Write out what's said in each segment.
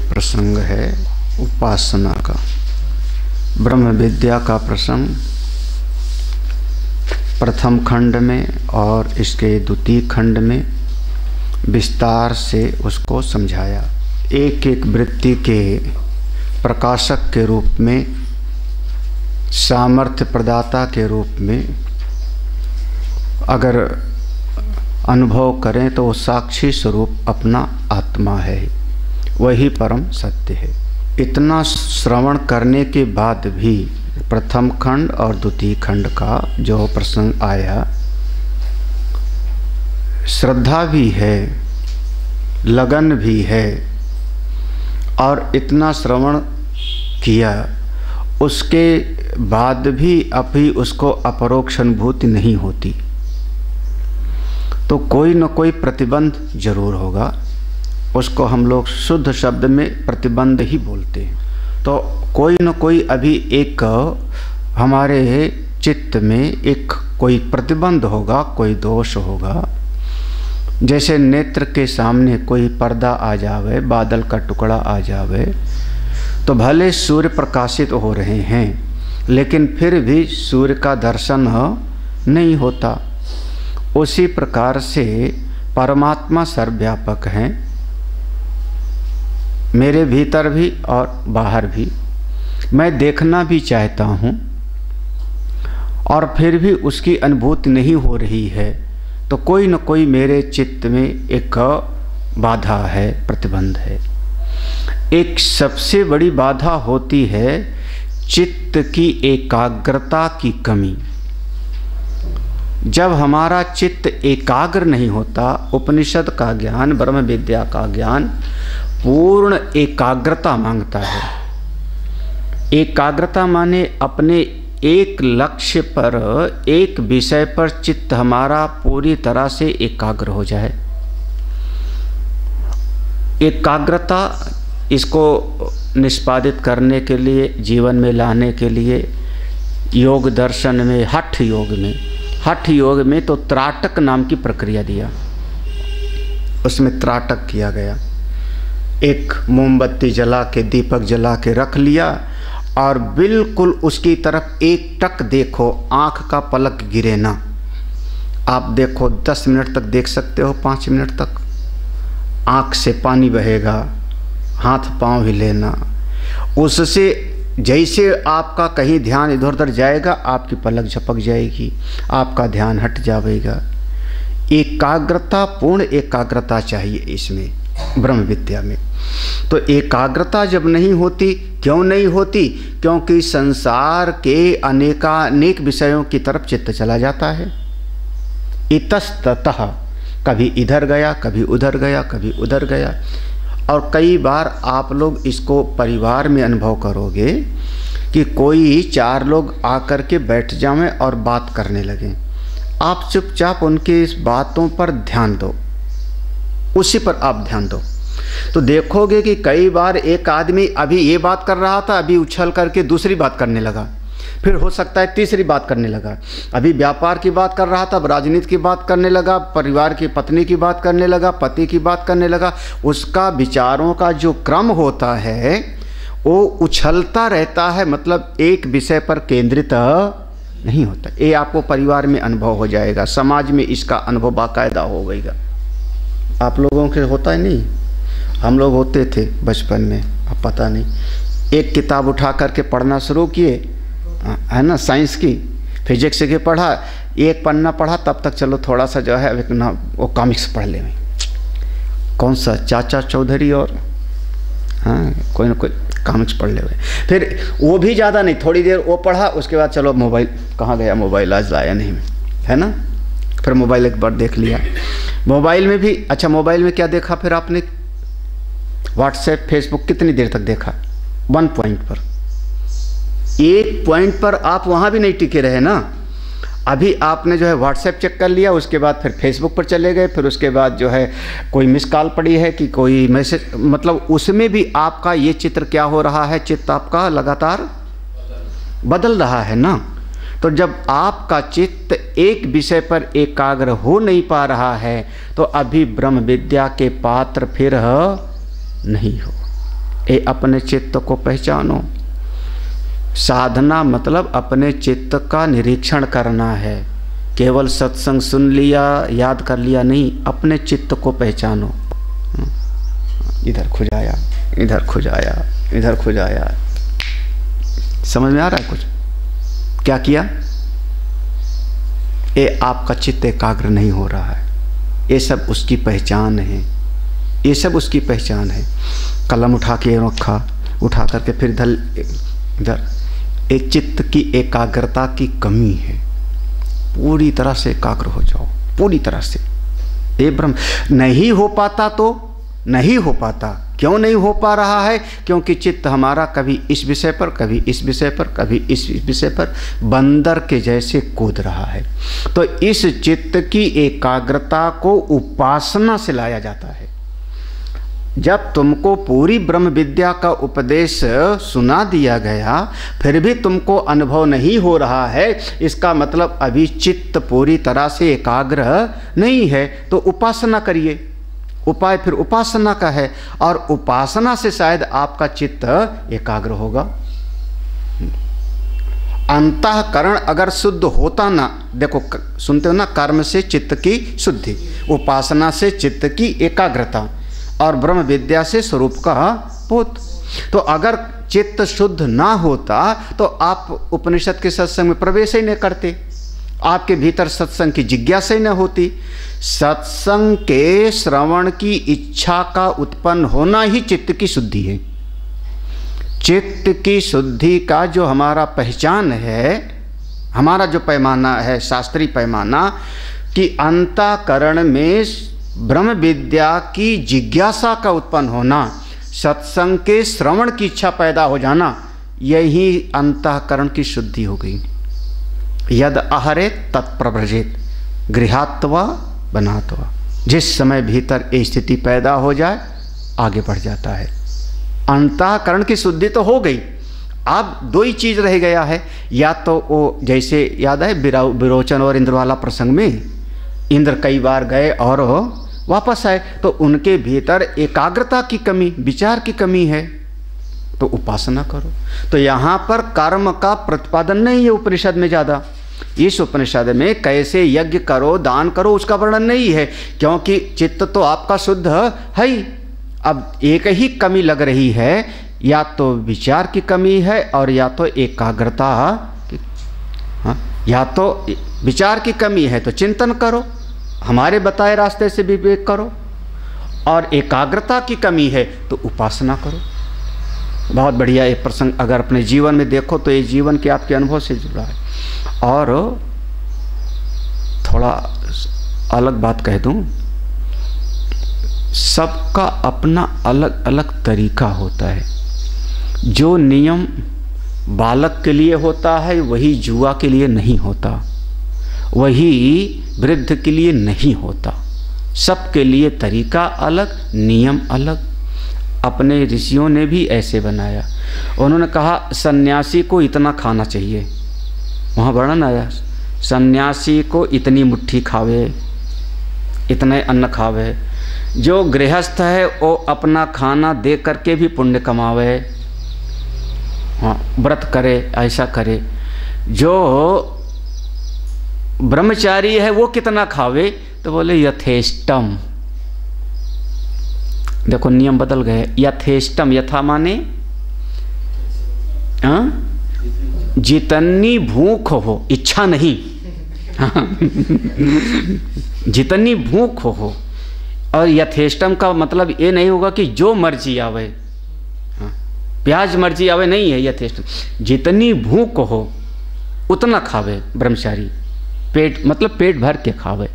प्रसंग है उपासना का, ब्रह्म विद्या का प्रसंग प्रथम खंड में और इसके द्वितीय खंड में विस्तार से उसको समझाया। एक एक वृत्ति के प्रकाशक के रूप में, सामर्थ्य प्रदाता के रूप में अगर अनुभव करें तो वो साक्षी स्वरूप अपना आत्मा है, वही परम सत्य है। इतना श्रवण करने के बाद भी प्रथम खंड और द्वितीय खंड का जो प्रसंग आया, श्रद्धा भी है, लगन भी है और इतना श्रवण किया, उसके बाद भी अभी उसको अपरोक्ष अनुभूति नहीं होती तो कोई न कोई प्रतिबंध जरूर होगा। उसको हम लोग शुद्ध शब्द में प्रतिबंध ही बोलते हैं। तो कोई न कोई अभी एक हमारे चित्त में एक कोई प्रतिबंध होगा, कोई दोष होगा। जैसे नेत्र के सामने कोई पर्दा आ जावे, बादल का टुकड़ा आ जावे, तो भले सूर्य प्रकाशित हो रहे हैं लेकिन फिर भी सूर्य का दर्शन नहीं होता। उसी प्रकार से परमात्मा सर्वव्यापक हैं, मेरे भीतर भी और बाहर भी। मैं देखना भी चाहता हूँ और फिर भी उसकी अनुभूति नहीं हो रही है, तो कोई न कोई मेरे चित्त में एक बाधा है, प्रतिबंध है। एक सबसे बड़ी बाधा होती है चित्त की एकाग्रता की कमी। जब हमारा चित्त एकाग्र नहीं होता, उपनिषद का ज्ञान, ब्रह्म विद्या का ज्ञान पूर्ण एकाग्रता मांगता है। एकाग्रता माने अपने एक लक्ष्य पर, एक विषय पर चित्त हमारा पूरी तरह से एकाग्र हो जाए। एकाग्रता इसको निष्पादित करने के लिए, जीवन में लाने के लिए योग दर्शन में, हठ योग में तो त्राटक नाम की प्रक्रिया दिया। उसमें त्राटक किया गया। एक मोमबत्ती जला के, दीपक जला के रख लिया और बिल्कुल उसकी तरफ एक टक देखो, आँख का पलक गिरे ना। आप देखो 10 मिनट तक देख सकते हो, 5 मिनट तक आँख से पानी बहेगा, हाथ पांव हिलेना। उससे जैसे आपका कहीं ध्यान इधर उधर जाएगा, आपकी पलक झपक जाएगी, आपका ध्यान हट जाएगा। एकाग्रता, पूर्ण एकाग्रता चाहिए इसमें, ब्रह्म विद्या में। तो एकाग्रता जब नहीं होती, क्यों नहीं होती? क्योंकि संसार के अनेकानेक विषयों की तरफ चित्त चला जाता है। इतस्ततः, कभी इधर गया, कभी उधर गया, कभी उधर गया। और कई बार आप लोग इसको परिवार में अनुभव करोगे कि कोई 4 लोग आकर के बैठ जाएं और बात करने लगें। आप चुपचाप उनकी इस बातों पर ध्यान दो, उसी पर आप ध्यान दो, तो देखोगे कि कई बार एक आदमी अभी ये बात कर रहा था, अभी उछल करके दूसरी बात करने लगा, फिर हो सकता है तीसरी बात करने लगा। अभी व्यापार की बात कर रहा था, अब राजनीति की बात करने लगा, परिवार की पत्नी की बात करने लगा, पति की बात करने लगा। उसका विचारों का जो क्रम होता है वो उछलता रहता है, मतलब एक विषय पर केंद्रित नहीं होता। ये आपको परिवार में अनुभव हो जाएगा, समाज में इसका अनुभव बाकायदा हो गएगा। आप लोगों के होता है नहीं? हम लोग होते थे बचपन में, अब पता नहीं। एक किताब उठा करके पढ़ना शुरू किए, है ना, साइंस की, फिजिक्स की पढ़ा, एक पन्ना पढ़ा, तब तक चलो थोड़ा सा जो है ना वो कॉमिक्स पढ़ ले। कौन सा, चाचा चौधरी और हाँ कोई ना कोई कॉमिक्स पढ़ ले। फिर वो भी ज़्यादा नहीं, थोड़ी देर वो पढ़ा, उसके बाद चलो मोबाइल, कहाँ गया मोबाइल, आज लाया नहीं, है ना। फिर मोबाइल एक बार देख लिया। मोबाइल में भी, अच्छा मोबाइल में क्या देखा फिर आपने? व्हाट्सएप, फेसबुक कितनी देर तक देखा? 1 पॉइंट पर, 1 पॉइंट पर आप वहाँ भी नहीं टिके रहे ना। अभी आपने जो है व्हाट्सएप चेक कर लिया, उसके बाद फिर फेसबुक पर चले गए, फिर उसके बाद जो है कोई मिस कॉल पड़ी है कि कोई मैसेज, मतलब उसमें भी आपका ये चित्र क्या हो रहा है? चित्त आपका लगातार बदल रहा है ना। तो जब आपका चित्त एक विषय पर एकाग्र हो नहीं पा रहा है तो अभी ब्रह्म विद्या के पात्र फिर नहीं हो। ये अपने चित्त को पहचानो। साधना मतलब अपने चित्त का निरीक्षण करना है। केवल सत्संग सुन लिया, याद कर लिया नहीं, अपने चित्त को पहचानो। इधर खुजाया, इधर खुजाया, इधर खुजाया। समझ में आ रहा है कुछ? क्या किया? ये आपका चित्त एकाग्र नहीं हो रहा है। ये सब उसकी पहचान है, ये सब उसकी पहचान है। कलम उठा के रखा, उठा करके फिर इधर एक चित्त की एकाग्रता की कमी है। पूरी तरह से एकाग्र हो जाओ, पूरी तरह से। ये ब्रह्म नहीं हो पाता तो नहीं हो पाता। क्यों नहीं हो पा रहा है? क्योंकि चित्त हमारा कभी इस विषय पर, कभी इस विषय पर, कभी इस विषय पर बंदर के जैसे कूद रहा है। तो इस चित्त की एकाग्रता को उपासना से लाया जाता है। जब तुमको पूरी ब्रह्म विद्या का उपदेश सुना दिया गया, फिर भी तुमको अनुभव नहीं हो रहा है, इसका मतलब अभी चित्त पूरी तरह से एकाग्र नहीं है। तो उपासना करिए। उपाय फिर उपासना का है, और उपासना से शायद आपका चित्त एकाग्र होगा। अंतःकरण अगर शुद्ध होता ना, देखो सुनते हो ना, कर्म से चित्त की शुद्धि, उपासना से चित्त की एकाग्रता, और ब्रह्म विद्या से स्वरूप का बोध। तो अगर चित्त शुद्ध ना होता तो आप उपनिषद के सत्संग में प्रवेश ही नहीं करते, आपके भीतर सत्संग की जिज्ञासा ही न होती। सत्संग के श्रवण की इच्छा का उत्पन्न होना ही चित्त की शुद्धि है। चित्त की शुद्धि का जो हमारा पहचान है, हमारा जो पैमाना है, शास्त्रीय पैमाना, कि अंतःकरण में ब्रह्म विद्या की जिज्ञासा का उत्पन्न होना, सत्संग के श्रवण की इच्छा पैदा हो जाना, यही अंतःकरण की शुद्धि हो गई। यद आहरेत तत्प्रव्रजेत, गृहात्वा बनात्वा। जिस समय भीतर ये स्थिति पैदा हो जाए, आगे बढ़ जाता है। अंतःकरण की शुद्धि तो हो गई, अब दो ही चीज रह गया है। या तो वो, जैसे याद है विरोचन और इंद्र वाला प्रसंग में, इंद्र कई बार गए और वापस आए, तो उनके भीतर एकाग्रता की कमी, विचार की कमी है, तो उपासना करो। तो यहाँ पर कर्म का प्रतिपादन नहीं है उपनिषद में ज़्यादा। इस उपनिषद में कैसे यज्ञ करो, दान करो, उसका वर्णन नहीं है, क्योंकि चित्त तो आपका शुद्ध है ही। अब एक ही कमी लग रही है, या तो विचार की कमी है और या तो एकाग्रता की। हाँ, या तो विचार की कमी है तो चिंतन करो, हमारे बताए रास्ते से विवेक करो, और एकाग्रता की कमी है तो उपासना करो। बहुत बढ़िया ये प्रसंग अगर अपने जीवन में देखो तो ये जीवन के आपके अनुभव से जुड़ा है। और थोड़ा अलग बात कह दूं, सबका अपना अलग अलग तरीका होता है। जो नियम बालक के लिए होता है वही जुआ के लिए नहीं होता, वही वृद्ध के लिए नहीं होता। सबके लिए तरीका अलग, नियम अलग। अपने ऋषियों ने भी ऐसे बनाया। उन्होंने कहा सन्यासी को इतना खाना चाहिए, वहाँ वर्णन आया, सन्यासी को इतनी मुट्ठी खावे, इतने अन्न खावे। जो गृहस्थ है वो अपना खाना दे करके भी पुण्य कमावे, हाँ, व्रत करे, ऐसा करे। जो ब्रह्मचारी है वो कितना खावे, तो बोले यथेष्टम। देखो नियम बदल गए। यथेष्टम, यथा माने जितनी भूख हो, इच्छा नहीं, जितनी भूख हो। और यथेष्टम का मतलब ये नहीं होगा कि जो मर्जी आवे, प्याज मर्जी आवे, नहीं है यथेष्टम। जितनी भूख हो उतना खावे ब्रह्मचारी, पेट मतलब पेट भर के खावे।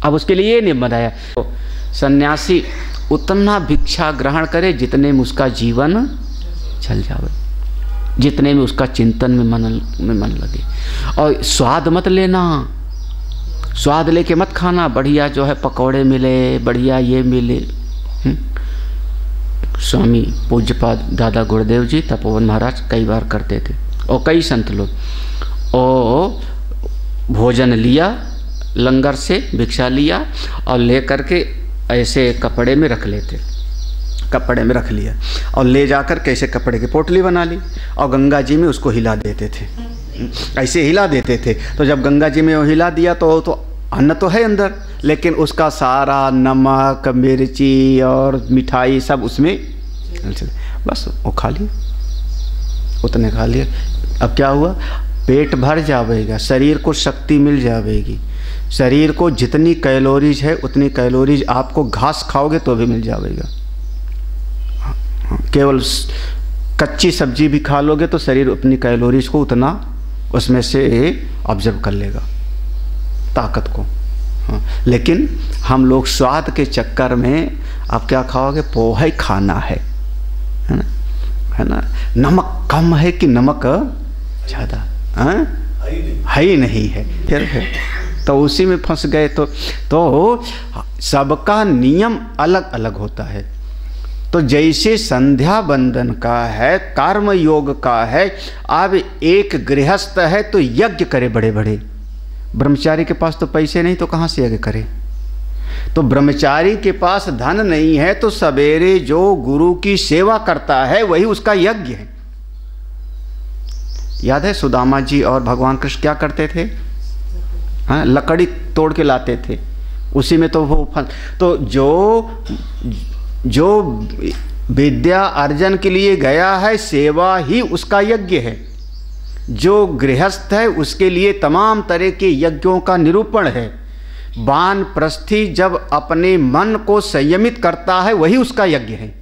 अब उसके लिए ये नहीं बताया, तो सन्यासी उतना भिक्षा ग्रहण करे जितने में उसका जीवन चल जावे, जितने में उसका चिंतन में मन लगे। और स्वाद मत लेना, स्वाद लेके मत खाना। बढ़िया जो है पकौड़े मिले, बढ़िया ये मिले। स्वामी पूज्यपाद दादा गुरुदेव जी तपोवन महाराज कई बार करते थे, और कई संत लोग। और भोजन लिया, लंगर से भिक्षा लिया और ले करके ऐसे कपड़े में रख लेते, कपड़े में रख लिया और ले जाकर कैसे कपड़े की पोटली बना ली और गंगा जी में उसको हिला देते थे, ऐसे हिला देते थे। तो जब गंगा जी में वो हिला दिया तो अन्न तो है अंदर, लेकिन उसका सारा नमक मिर्ची और मिठाई सब उसमें, बस वो खा लिया, उतने खा लिया। अब क्या हुआ, पेट भर जाएगा, शरीर को शक्ति मिल जाएगी। शरीर को जितनी कैलोरीज है उतनी कैलोरीज आपको घास खाओगे तो भी मिल जाएगा। केवल कच्ची सब्जी भी खा लोगे तो शरीर अपनी कैलोरीज को उतना उसमें से ऑब्जर्व कर लेगा, ताकत को। हाँ, लेकिन हम लोग स्वाद के चक्कर में अब क्या खाओगे, पोहा ही खाना है ना, है ना। नमक कम है कि नमक ज़्यादा है ही नहीं है, फिर तो उसी में फंस गए। तो सबका नियम अलग अलग होता है। तो जैसे संध्या बंदन का है, कर्म योग का है। अब एक गृहस्थ है तो यज्ञ करे बड़े बड़े, ब्रह्मचारी के पास तो पैसे नहीं तो कहाँ से यज्ञ करे। तो ब्रह्मचारी के पास धन नहीं है तो सवेरे जो गुरु की सेवा करता है वही उसका यज्ञ है। याद है सुदामा जी और भगवान कृष्ण क्या करते थे, हाँ, लकड़ी तोड़ के लाते थे, उसी में तो वो तो जो विद्या अर्जन के लिए गया है सेवा ही उसका यज्ञ है। जो गृहस्थ है उसके लिए तमाम तरह के यज्ञों का निरूपण है। वानप्रस्थी जब अपने मन को संयमित करता है वही उसका यज्ञ है।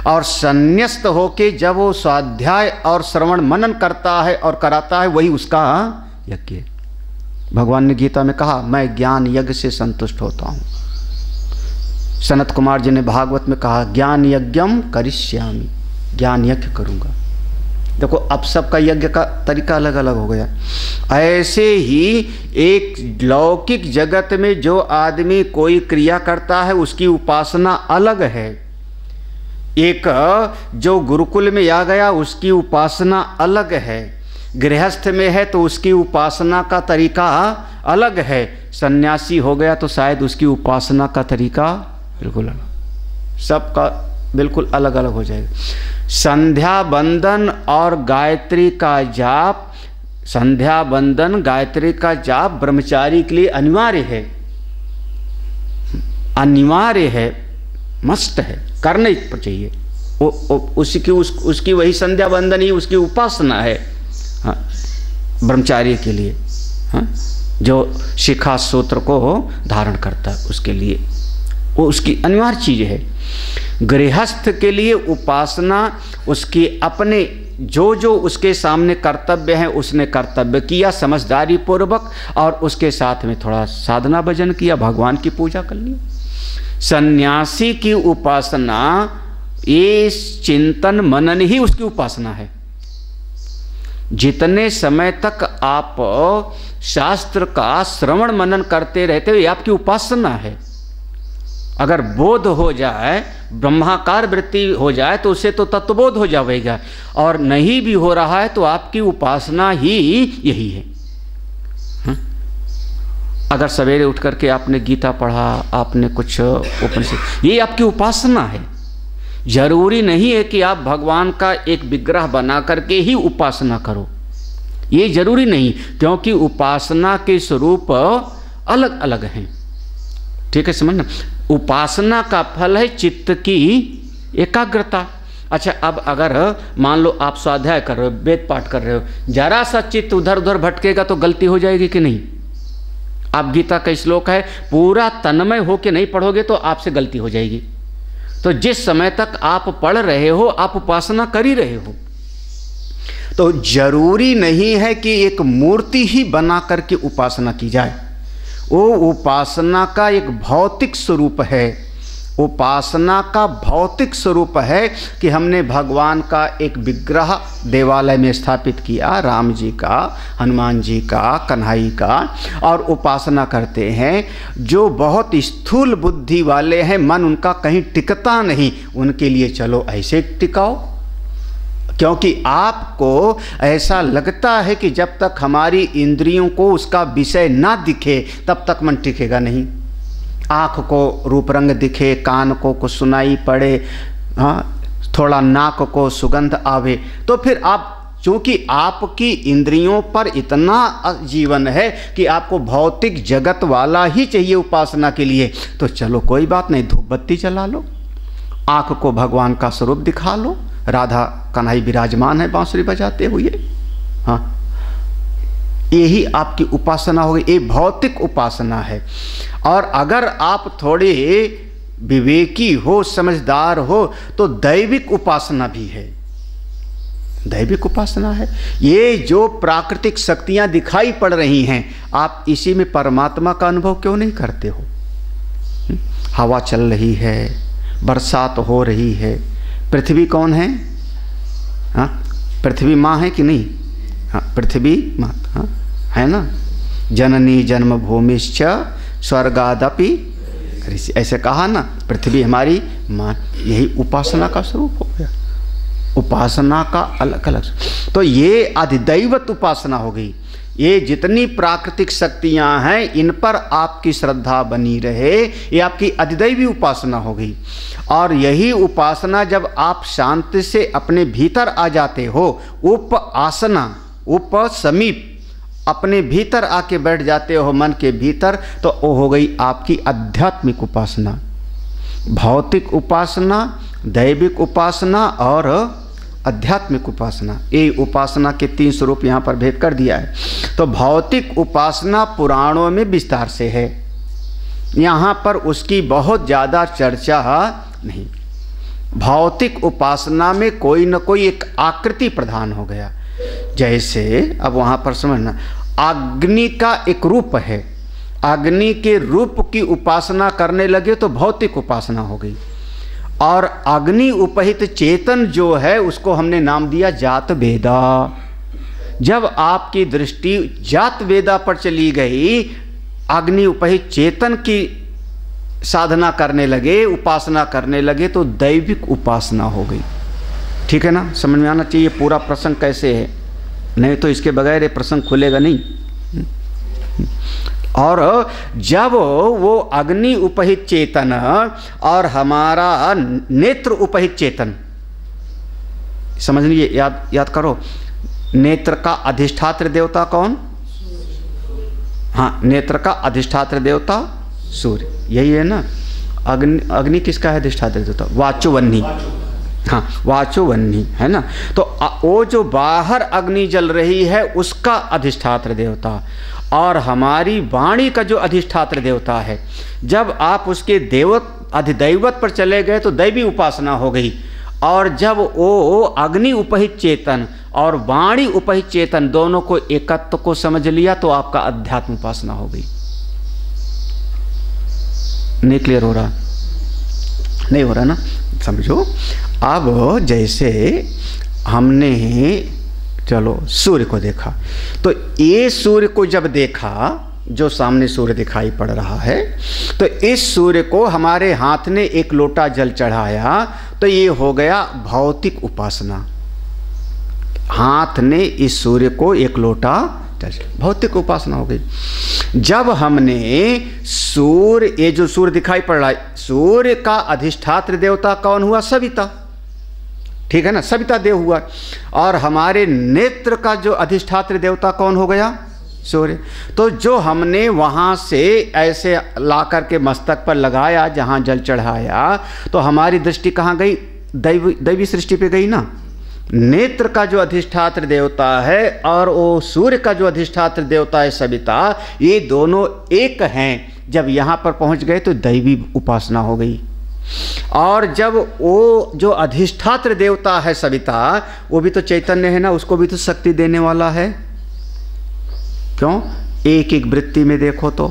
और संन्यस्त होके जब वो स्वाध्याय और श्रवण मनन करता है और कराता है वही उसका यज्ञ है। भगवान ने गीता में कहा, मैं ज्ञान यज्ञ से संतुष्ट होता हूँ। सनत कुमार जी ने भागवत में कहा, ज्ञान यज्ञम करिष्यामि, ज्ञान यज्ञ करूँगा। देखो अब सबका यज्ञ का तरीका अलग अलग हो गया। ऐसे ही एक लौकिक जगत में जो आदमी कोई क्रिया करता है उसकी उपासना अलग है। एक जो गुरुकुल में आ गया उसकी उपासना अलग है। गृहस्थ में है तो उसकी उपासना का तरीका अलग है। सन्यासी हो गया तो शायद उसकी उपासना का तरीका बिल्कुल अलग, सबका बिल्कुल अलग अलग हो जाएगा। संध्या बंदन और गायत्री का जाप, संध्या बंदन गायत्री का जाप ब्रह्मचारी के लिए अनिवार्य है, अनिवार्य है, मस्ट है, करना ही चाहिए। उसकी वही संध्या बंदन ही उसकी उपासना है। हाँ, ब्रह्मचारी के लिए, हाँ, जो शिखा सूत्र को धारण करता है उसके लिए वो उसकी अनिवार्य चीज़ है। गृहस्थ के लिए उपासना उसकी अपने जो जो उसके सामने कर्तव्य हैं उसने कर्तव्य किया समझदारी पूर्वक, और उसके साथ में थोड़ा साधना भजन किया, भगवान की पूजा कर ली। सन्यासी की उपासना ये चिंतन मनन ही उसकी उपासना है। जितने समय तक आप शास्त्र का श्रवण मनन करते रहते हो ये आपकी उपासना है। अगर बोध हो जाए, ब्रह्माकार वृत्ति हो जाए तो उससे तो तत्वबोध हो जाएगा, और नहीं भी हो रहा है तो आपकी उपासना ही यही है। अगर सवेरे उठ करके आपने गीता पढ़ा, आपने कुछ उपनिषद, ये आपकी उपासना है। जरूरी नहीं है कि आप भगवान का एक विग्रह बना करके ही उपासना करो, ये जरूरी नहीं, क्योंकि उपासना के स्वरूप अलग अलग हैं। ठीक है, समझना। उपासना का फल है चित्त की एकाग्रता। अच्छा, अब अगर मान लो आप स्वाध्याय कर रहे हो, वेद पाठ कर रहे हो, जरा सा चित्त उधर उधर भटकेगा तो गलती हो जाएगी कि नहीं। आप गीता का श्लोक है, पूरा तन्मय होके नहीं पढ़ोगे तो आपसे गलती हो जाएगी। तो जिस समय तक आप पढ़ रहे हो आप उपासना कर ही रहे हो। तो जरूरी नहीं है कि एक मूर्ति ही बना करके उपासना की जाए, वो उपासना का एक भौतिक स्वरूप है। उपासना का भौतिक स्वरूप है कि हमने भगवान का एक विग्रह देवालय में स्थापित किया, राम जी का, हनुमान जी का, कन्हई का, और उपासना करते हैं। जो बहुत स्थूल बुद्धि वाले हैं, मन उनका कहीं टिकता नहीं, उनके लिए चलो ऐसे टिकाओ, क्योंकि आपको ऐसा लगता है कि जब तक हमारी इंद्रियों को उसका विषय ना दिखे तब तक मन टिकेगा नहीं। आँख को रूप रंग दिखे, कान को कुछ सुनाई पड़े, हाँ, थोड़ा नाक को सुगंध आवे, तो फिर आप, चूँकि आपकी इंद्रियों पर इतना जीवन है कि आपको भौतिक जगत वाला ही चाहिए उपासना के लिए, तो चलो कोई बात नहीं, धूप बत्ती जला लो, आँख को भगवान का स्वरूप दिखा लो, राधा कन्हई विराजमान है बांसुरी बजाते हुए, हाँ, यही आपकी उपासना होगी। ये भौतिक उपासना है। और अगर आप थोड़े विवेकी हो, समझदार हो, तो दैविक उपासना भी है, दैविक उपासना है। ये जो प्राकृतिक शक्तियां दिखाई पड़ रही हैं, आप इसी में परमात्मा का अनुभव क्यों नहीं करते हो? हवा चल रही है, बरसात हो रही है, पृथ्वी कौन है? हाँ, पृथ्वी माँ है कि नहीं? हाँ, पृथ्वी माँ, हाँ, है ना। जननी जन्मभूमिश्च स्वर्गादपि, ऐसे कहा ना, पृथ्वी हमारी माँ, यही उपासना का स्वरूप हो गया। उपासना का अलग अलग, तो ये अधिदैवत उपासना हो गई। ये जितनी प्राकृतिक शक्तियां हैं, इन पर आपकी श्रद्धा बनी रहे, ये आपकी अधिदैवी उपासना हो गई। और यही उपासना जब आप शांति से अपने भीतर आ जाते हो, उपासना, उप समीप, अपने भीतर आके बैठ जाते हो मन के भीतर, तो वो हो गई आपकी आध्यात्मिक उपासना। भौतिक उपासना, दैविक उपासना और आध्यात्मिक उपासना, ये उपासना के 3 स्वरूप यहाँ पर भेद कर दिया है। तो भौतिक उपासना पुराणों में विस्तार से है, यहाँ पर उसकी बहुत ज़्यादा चर्चा नहीं। भौतिक उपासना में कोई न कोई एक आकृति प्रधान हो गया। जैसे अब वहाँ पर समझना, अग्नि का एक रूप है, अग्नि के रूप की उपासना करने लगे तो भौतिक उपासना हो गई। और अग्नि उपहित चेतन जो है, उसको हमने नाम दिया जात वेदा। जब आपकी दृष्टि जात वेदा पर चली गई, अग्नि उपहित चेतन की साधना करने लगे, उपासना करने लगे, तो दैविक उपासना हो गई। ठीक है ना, समझ में आना चाहिए पूरा प्रसंग कैसे है, नहीं तो इसके बगैर ये प्रसंग खुलेगा नहीं। और जब वो अग्नि उपहित चेतन और हमारा नेत्र उपहित चेतन, समझ लीजिए, याद करो, नेत्र का अधिष्ठात्र देवता कौन? हाँ, नेत्र का अधिष्ठात्र देवता सूर्य, यही है ना। अग्नि किसका है अधिष्ठात्र देवता? वाचुवन्नी, हाँ, वाचुवन्नी है ना। तो वो जो बाहर अग्नि जल रही है, उसका अधिष्ठात्र देवता, और हमारी वाणी का जो अधिष्ठात्र देवता है, जब आप उसके अधिदैवत पर चले गए तो दैवी उपासना हो गई। और जब वो अग्नि उपहित चेतन और वाणी उपहित चेतन दोनों को एकत्व को समझ लिया, तो आपका अध्यात्म उपासना हो गई। नहीं क्लियर हो रहा? नहीं हो रहा ना, समझो। अब जैसे हमने, चलो, सूर्य को देखा, तो ये सूर्य को जब देखा, जो सामने सूर्य दिखाई पड़ रहा है, तो इस सूर्य को हमारे हाथ ने एक लोटा जल चढ़ाया, तो ये हो गया भौतिक उपासना। हाथ ने इस सूर्य को एक लोटा जल, भौतिक उपासना हो गई। जब हमने सूर्य, ये जो सूर्य दिखाई पड़ रहा है, सूर्य का अधिष्ठात्र देवता कौन हुआ? सविता, ठीक है ना, सविता देव हुआ। और हमारे नेत्र का जो अधिष्ठात्र देवता कौन हो गया? सूर्य। तो जो हमने वहाँ से ऐसे ला करके मस्तक पर लगाया, जहाँ जल चढ़ाया, तो हमारी दृष्टि कहाँ गई? दैवी सृष्टि पे गई ना। नेत्र का जो अधिष्ठात्र देवता है और वो सूर्य का जो अधिष्ठात्र देवता है सविता, ये दोनों एक हैं। जब यहाँ पर पहुँच गए तो दैवी उपासना हो गई। और जब वो जो अधिष्ठात्र देवता है सविता, वो भी तो चैतन्य है ना, उसको भी तो शक्ति देने वाला है। क्यों? एक एक वृत्ति में देखो तो,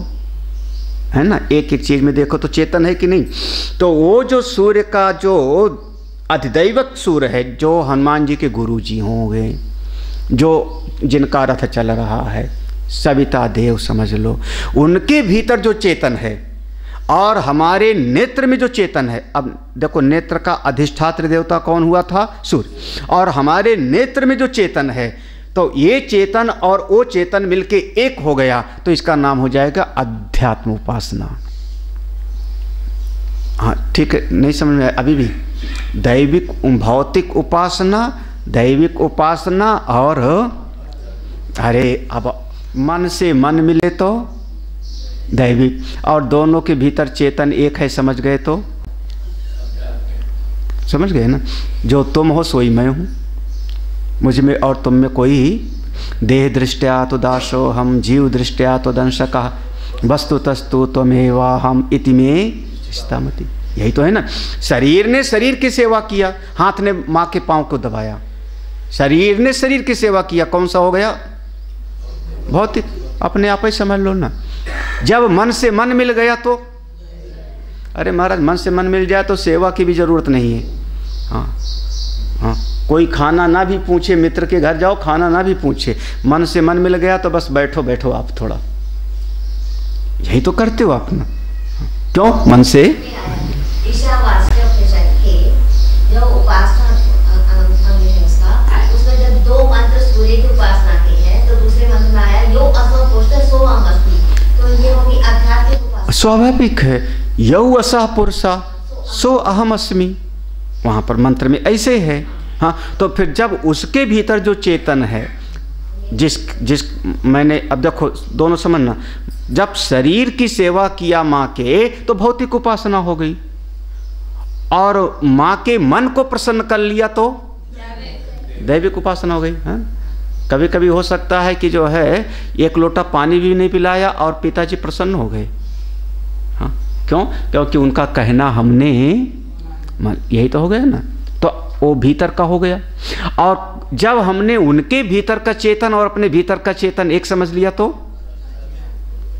है ना, एक एक चीज में देखो तो चेतन है कि नहीं। तो वो जो सूर्य का जो अधिदैवत सूर्य है, जो हनुमान जी के गुरु जी होंगे, जो जिनका रथ चल रहा है, सविता देव समझ लो, उनके भीतर जो चेतन है और हमारे नेत्र में जो चेतन है। अब देखो, नेत्र का अधिष्ठात्र देवता कौन हुआ था? सूर्य। और हमारे नेत्र में जो चेतन है, तो ये चेतन और वो चेतन मिलके एक हो गया, तो इसका नाम हो जाएगा अध्यात्म उपासना। ठीक है, नहीं समझ में अभी भी? दैविक भौतिक उपासना, दैविक उपासना और अरे अब मन से मन मिले तो दैविक, और दोनों के भीतर चेतन एक है, समझ गए तो? समझ गए ना? जो तुम हो सोई मैं हूँ, मुझ में और तुम में कोई देह दृष्टया तो दासो हम, जीव दृष्टया तो दंशका, वस्तु तस्तु त्वमेवा हम इति में चिस्तामति। यही तो है ना। शरीर ने शरीर की सेवा किया, हाथ ने माँ के पाँव को दबाया, शरीर ने शरीर की सेवा किया, कौन सा हो गया? भौतिक। अपने आप ही समझ लो ना। जब मन से मन मिल गया तो, अरे महाराज मन से मन मिल जाए तो सेवा की भी जरूरत नहीं है। हाँ हाँ, कोई खाना ना भी पूछे, मित्र के घर जाओ खाना ना भी पूछे, मन से मन मिल गया तो बस बैठो बैठो आप थोड़ा, यही तो करते हो आप ना। क्यों? मन से। जो उपासना उसमें जब दो मंत्र सूर्य की उपासना की है तो दूसरे मंत्र में आया यो असव पुरुष सो अहमस्मि, तो ये होगी आध्यात्मिक उपासना। स्वाभाविक है, यौ असह पुरुषा सो अहम अस्मि, वहाँ पर मंत्र में ऐसे है। हाँ, तो फिर जब उसके भीतर जो चेतन है, जिस मैंने अब देखो दोनों समझना, जब शरीर की सेवा किया माँ के तो भौतिक उपासना हो गई, और माँ के मन को प्रसन्न कर लिया तो दैविक उपासना हो गई। हाँ, कभी कभी हो सकता है कि जो है एक लोटा पानी भी नहीं पिलाया और पिताजी प्रसन्न हो गए। हाँ, क्यों? क्योंकि उनका कहना हमने, यही तो हो गया ना, तो वो भीतर का हो गया। और जब हमने उनके भीतर का चेतन और अपने भीतर का चेतन एक समझ लिया तो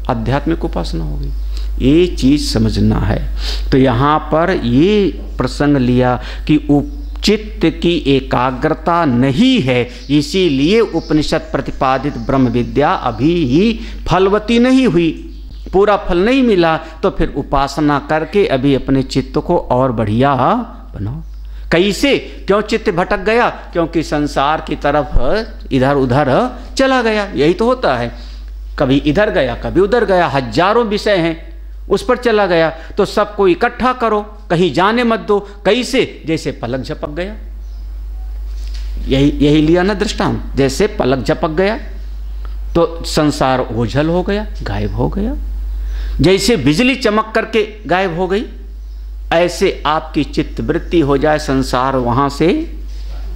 आध्यात्मिक उपासना हो गई। ये चीज समझना है। तो यहाँ पर ये प्रसंग लिया कि चित्त की एकाग्रता नहीं है, इसीलिए उपनिषद प्रतिपादित ब्रह्म विद्या अभी ही फलवती नहीं हुई, पूरा फल नहीं मिला। तो फिर उपासना करके अभी अपने चित्त को और बढ़िया बनाओ। कैसे? क्यों चित्त भटक गया? क्योंकि संसार की तरफ इधर उधर चला गया। यही तो होता है, कभी इधर गया कभी उधर गया, हजारों विषय हैं, उस पर चला गया। तो सबको इकट्ठा करो, कहीं जाने मत दो। कैसे? जैसे पलक झपक गया, यही लिया ना दृष्टांत। जैसे पलक झपक गया तो संसार ओझल हो गया, गायब हो गया। जैसे बिजली चमक करके गायब हो गई, ऐसे आपकी चित्तवृत्ति हो जाए, संसार वहां से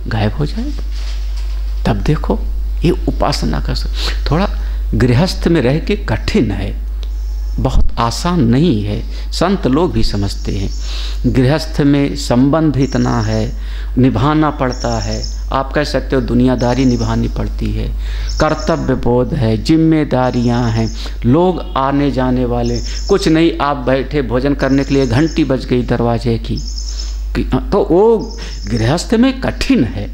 गायब हो जाए। तब देखो ये उपासना का थोड़ा गृहस्थ में रह के कठिन है, बहुत आसान नहीं है। संत लोग भी समझते हैं। गृहस्थ में संबंध इतना है, निभाना पड़ता है। आप कह सकते हो दुनियादारी निभानी पड़ती है, कर्तव्य बोध है, जिम्मेदारियां हैं, लोग आने जाने वाले। कुछ नहीं, आप बैठे भोजन करने के लिए घंटी बज गई दरवाजे की, तो वो गृहस्थ में कठिन है।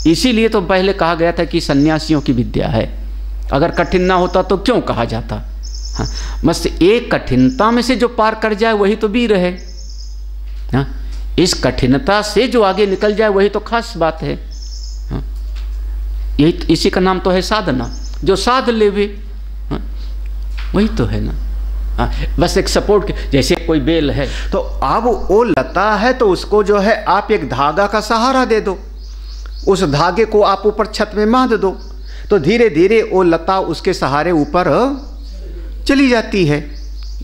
इसीलिए तो पहले कहा गया था कि सन्यासियों की विद्या है। अगर कठिन ना होता तो क्यों कहा जाता? हाँ, बस एक कठिनता में से जो पार कर जाए वही तो वीर है। हाँ, इस कठिनता से जो आगे निकल जाए वही तो खास बात है। हाँ, यही इसी का नाम तो है साधना। जो साध ले वे, हाँ, वही तो है ना। हाँ, बस एक सपोर्ट, जैसे कोई बेल है तो अब वो लता है तो उसको जो है आप एक धागा का सहारा दे दो, उस धागे को आप ऊपर छत में बांध दो, तो धीरे धीरे वो लता उसके सहारे ऊपर चली जाती है।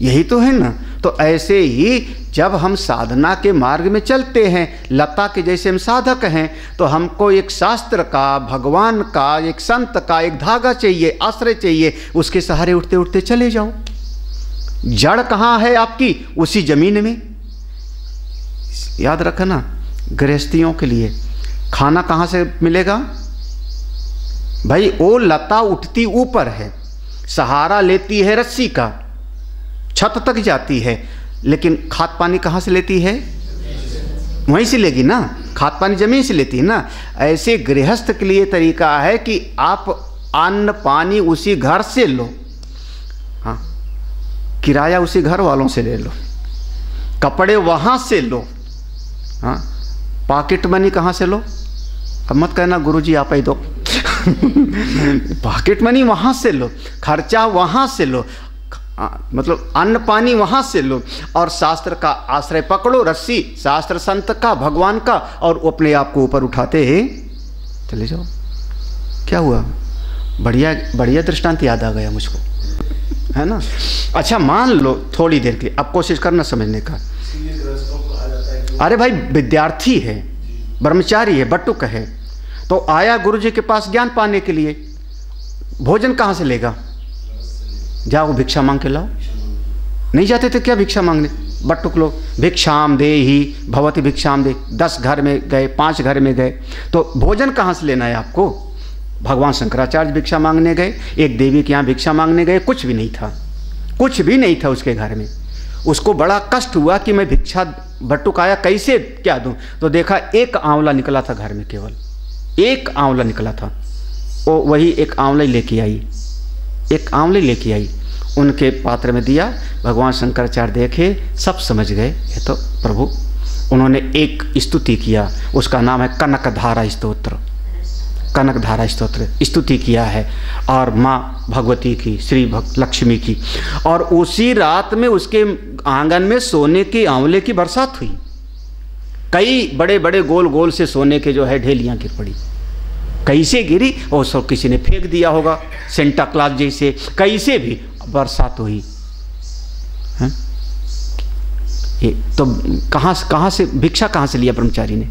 यही तो है ना। तो ऐसे ही जब हम साधना के मार्ग में चलते हैं, लता के जैसे हम साधक हैं, तो हमको एक शास्त्र का, भगवान का, एक संत का एक धागा चाहिए, आश्रय चाहिए। उसके सहारे उठते उठते चले जाओ। जड़ कहाँ है आपकी? उसी जमीन में। याद रखना, गृहस्थियों के लिए खाना कहाँ से मिलेगा भाई? वो लता उठती ऊपर है, सहारा लेती है रस्सी का, छत तक जाती है, लेकिन खाद पानी कहाँ से लेती है? वहीं से लेगी ना, खाद पानी जमीन से लेती है ना। ऐसे गृहस्थ के लिए तरीका है कि आप अन्न पानी उसी घर से लो। हाँ, किराया उसी घर वालों से ले लो, कपड़े वहाँ से लो। हाँ, पॉकेट मनी कहाँ से लो? अब मत कहना गुरुजी आप ही दो। पॉकेट मनी वहाँ से लो, खर्चा वहाँ से लो। मतलब अन्न पानी वहाँ से लो और शास्त्र का आश्रय पकड़ो, रस्सी शास्त्र संत का भगवान का, और अपने आप को ऊपर उठाते चले जाओ। क्या हुआ? बढ़िया बढ़िया दृष्टांत याद आ गया मुझको, है ना। अच्छा मान लो थोड़ी देर के लिए, अब कोशिश करना समझने का। अरे भाई विद्यार्थी है, ब्रह्मचारी है, बटुक है, तो आया गुरु जी के पास ज्ञान पाने के लिए, भोजन कहाँ से लेगा? जाओ भिक्षा मांग के लाओ। नहीं जाते थे क्या भिक्षा मांगने? बटुक लोग भिक्षाम दे ही भवति भिक्षाम दे, 10 घर में गए, 5 घर में गए, तो भोजन कहाँ से लेना है आपको? भगवान शंकराचार्य भिक्षा मांगने गए, एक देवी के यहाँ भिक्षा मांगने गए, कुछ भी नहीं था, कुछ भी नहीं था उसके घर में। उसको बड़ा कष्ट हुआ कि मैं भिक्षा बटुक आया कैसे क्या दूं, तो देखा एक आंवला निकला था घर में, केवल एक आंवला निकला था। वो वही एक आंवला लेके आई, एक आंवले लेके आई, उनके पात्र में दिया। भगवान शंकराचार्य देखे, सब समझ गए ये तो प्रभु। उन्होंने एक स्तुति किया, उसका नाम है कनकधारा स्तोत्र। कनकधारा स्तोत्र स्तुति किया है, और माँ भगवती की, श्री लक्ष्मी की, और उसी रात में उसके आंगन में सोने के आंवले की बरसात हुई। कई बड़े बड़े गोल गोल से सोने के जो है ढेलियाँ गिर पड़ी। कैसे गिरी? और सब किसी ने फेंक दिया होगा, सेंटा क्लॉज जैसे, कैसे भी बरसात हुई है? ये तो कहाँ से भिक्षा कहाँ से लिया ब्रह्मचारी ने?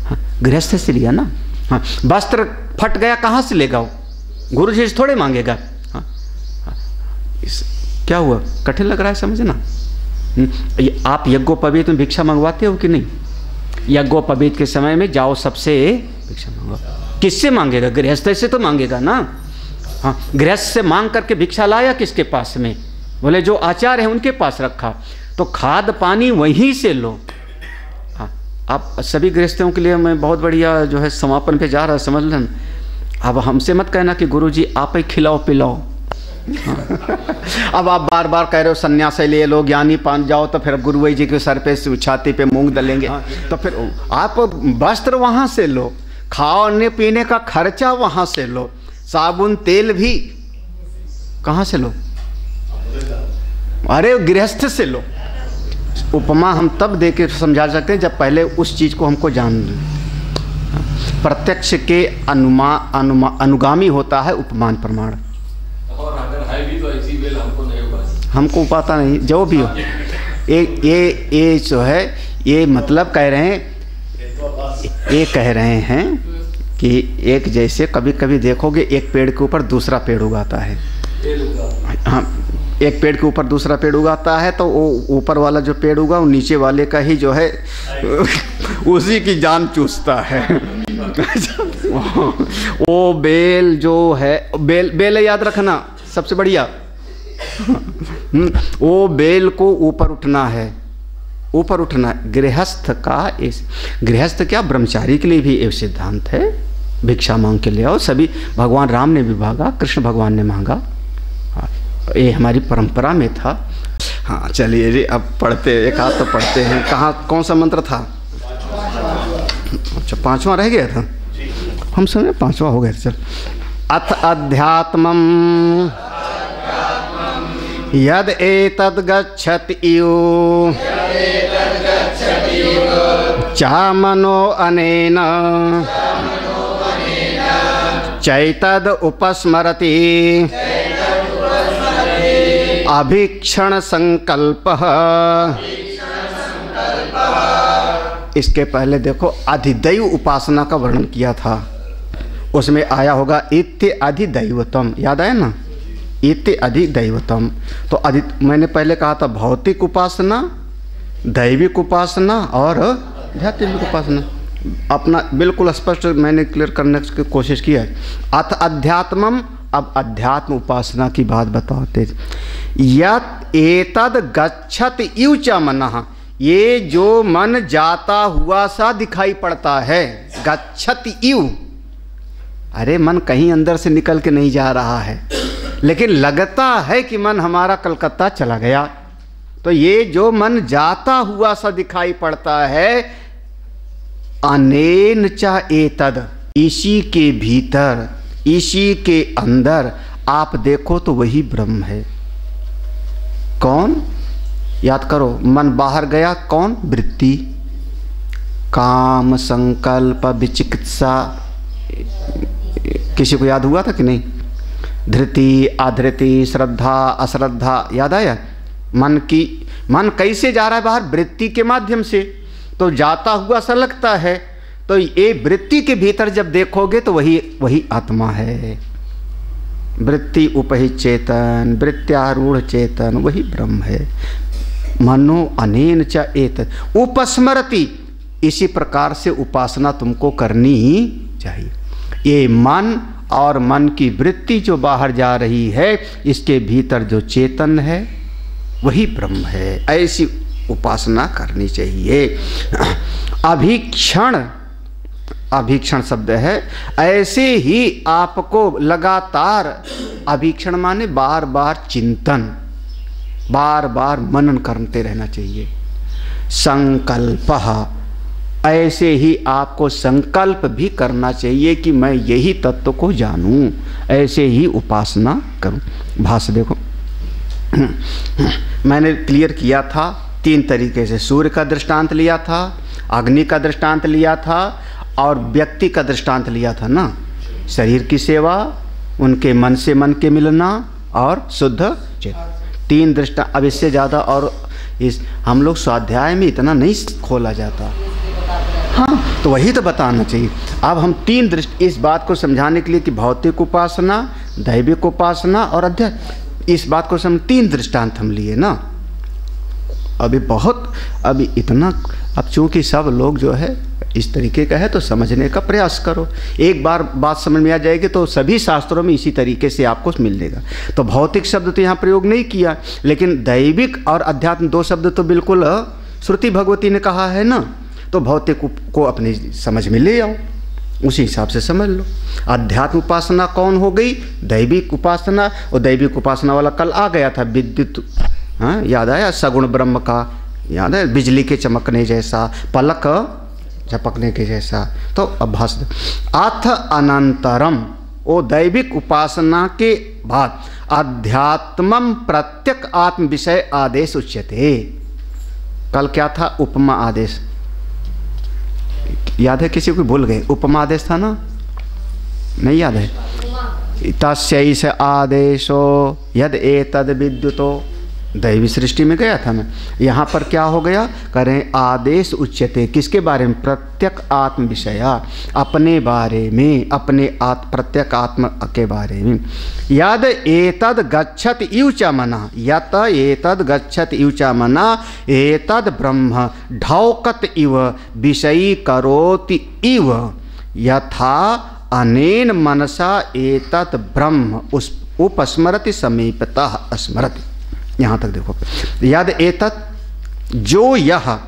हाँ, गृहस्थ से लिया ना। हाँ, वस्त्र फट गया कहाँ से लेगा? गुरु जी से थोड़े मांगेगा। हाँ, क्या हुआ? कठिन लग रहा है समझना। आप यज्ञोपवीत में भिक्षा मंगवाते हो कि नहीं? यज्ञोपवीत के समय में जाओ सबसे भिक्षा मांगो। किससे मांगेगा? गृहस्थ से तो मांगेगा ना। हाँ, गृहस्थ से मांग करके भिक्षा लाया किसके पास में? बोले जो आचार्य है उनके पास रखा, तो खाद पानी वहीं से लो। हाँ, आप सभी गृहस्थों के लिए मैं बहुत बढ़िया जो है समापन पे जा रहा है, समझ लें। अब हमसे मत कहना कि गुरुजी आप ही खिलाओ पिलाओ। अब आप बार बार कह रहे हो सन्यास ले लो, ज्ञानी पान जाओ, तो फिर गुरु जी के सर पे छाती पे मूंग दलेंगे। तो फिर आप वस्त्र वहाँ से लो, खाने पीने का खर्चा वहाँ से लो, साबुन तेल भी कहाँ से लो? अरे गृहस्थ से लो। उपमा हम तब दे के समझा सकते हैं जब पहले उस चीज़ को हमको जान लें। प्रत्यक्ष के अनुगामी होता है उपमान प्रमाण। और अगर है भी तो ऐसी बेल हमको नहीं होगा, हमको पता नहीं, जो भी हो। ये जो है ये मतलब कह रहे हैं, ये कह रहे हैं कि एक जैसे कभी कभी देखोगे एक पेड़ के ऊपर दूसरा पेड़ उगाता है। हाँ, एक पेड़ के ऊपर दूसरा पेड़ उगाता है, तो वो ऊपर वाला जो पेड़ उगा वो नीचे वाले का ही जो है उसी की जान चूसता है। वो बेल जो है, बेल याद रखना सबसे बढ़िया। वो बेल को ऊपर उठना है, ऊपर उठना। गृहस्थ का इस गृहस्थ क्या ब्रह्मचारी के लिए भी एक सिद्धांत है, भिक्षा मांग के ले आओ। सभी भगवान राम ने भी मांगा, कृष्ण भगवान ने मांगा, ये हमारी परंपरा में था। हाँ चलिए अब पढ़ते, एक हाथ तो पढ़ते हैं। कहाँ कौन सा मंत्र था? अच्छा 5वां रह गया था, हम समझे 5वां हो गया। चल अथ अध्यात्मम यद एतद् गच्छति इव चा मनो अनेन चैतद उपस्मरति अभीक्षण संकल्पः। इसके पहले देखो अधिदैव उपासना का वर्णन किया था, उसमें आया होगा इत्य अधिदैवतम, याद आया ना? इत्य अधिदैवतम। तो मैंने पहले कहा था भौतिक उपासना, दैविक उपासना और आध्यात्मिक उपासना। अपना बिल्कुल स्पष्ट मैंने क्लियर करने की कोशिश की है। अथ अध्यात्मम, अब अध्यात्म उपासना की बात बताते। यत् एतद् गच्छत इव च मनः, ये जो मन जाता हुआ सा दिखाई पड़ता है। गच्छत इव, अरे मन कहीं अंदर से निकल के नहीं जा रहा है, लेकिन लगता है कि मन हमारा कलकत्ता चला गया। तो ये जो मन जाता हुआ सा दिखाई पड़ता है, अनेन च एतद, इसी के भीतर, इसी के अंदर आप देखो तो वही ब्रह्म है। कौन? याद करो, मन बाहर गया कौन? वृत्ति। काम, संकल्प, विचिकित्सा, किसी को याद हुआ था कि नहीं? धृति, अधृति, श्रद्धा, अश्रद्धा, याद आया? मन कैसे जा रहा है बाहर? वृत्ति के माध्यम से। तो जाता हुआ सा लगता है, तो ये वृत्ति के भीतर जब देखोगे तो वही आत्मा है। वृत्ति उपहित चेतन, वृत्त्यारूढ़ चेतन, वही ब्रह्म है। मनो अनेन च एतत् उपस्मरति। इसी प्रकार से उपासना तुमको करनी चाहिए। ये मन और मन की वृत्ति जो बाहर जा रही है, इसके भीतर जो चेतन है वही ब्रह्म है। ऐसी उपासना करनी चाहिए। अभीक्षण, अभीक्षण शब्द है, ऐसे ही आपको लगातार, अभीक्षण माने बार बार चिंतन, बार बार मनन करते रहना चाहिए। संकल्प, ऐसे ही आपको संकल्प भी करना चाहिए कि मैं यही तत्व को जानूं, ऐसे ही उपासना करूं। भाष्य देखो, मैंने क्लियर किया था 3 तरीके से। सूर्य का दृष्टांत लिया था, अग्नि का दृष्टांत लिया था और व्यक्ति का दृष्टांत लिया था ना। शरीर की सेवा, उनके मन से मन के मिलना और शुद्ध चेतन, 3 दृष्टांत। अब इससे ज़्यादा और इस हम लोग स्वाध्याय में इतना नहीं खोला जाता। हाँ, तो वही तो बताना चाहिए। अब हम 3 दृष्टि इस बात को समझाने के लिए कि भौतिक उपासना, दैविक उपासना और अध्यात्म, इस बात को 3 दृष्टांत हम लिए ना। अभी इतना, अब चूंकि सब लोग जो है इस तरीके का है तो समझने का प्रयास करो। एक बार बात समझ में आ जाएगी तो सभी शास्त्रों में इसी तरीके से आपको मिलेगा। तो भौतिक शब्द तो यहाँ प्रयोग नहीं किया, लेकिन दैविक और अध्यात्म 2 शब्द तो बिल्कुल श्रुति भगवती ने कहा है ना। तो भौतिक को अपनी समझ में ले आओ, उसी हिसाब से समझ लो। अध्यात्म उपासना कौन हो गई? दैविक उपासना। और दैविक उपासना वाला कल आ गया था, विद्युत, हाँ याद आया? सगुण ब्रह्म का याद है? बिजली के चमकने जैसा, पलक झपकने के जैसा। तो अभ्यास अथ अनंतरम, वो दैविक उपासना के बाद अध्यात्मम प्रत्यक आत्म विषय आदेश उच्यते। कल क्या था? उपमा आदेश, याद है? किसी को भूल गए? उपमा आदेश था ना, नहीं याद है? तस्यैष आदेशो यद एतद विद्युतो, दैवी सृष्टि में गया था मैं। यहाँ पर क्या हो गया? करें आदेश उच्यते, किसके बारे में? प्रत्यक आत्म विषया, अपने बारे में, अपने प्रत्यक आत्म के बारे में। यद एतद गच्छत इव च मना, यत एतद गच्छत इव च मना, एतद ब्रह्म ढौकत इव विषयी करोति इव, यथा अनेन मनसा एतत् ब्रह्म उपस्मरति समीपतः स्मरति। यहाँ तक देखो। यद एतत्, जो यह,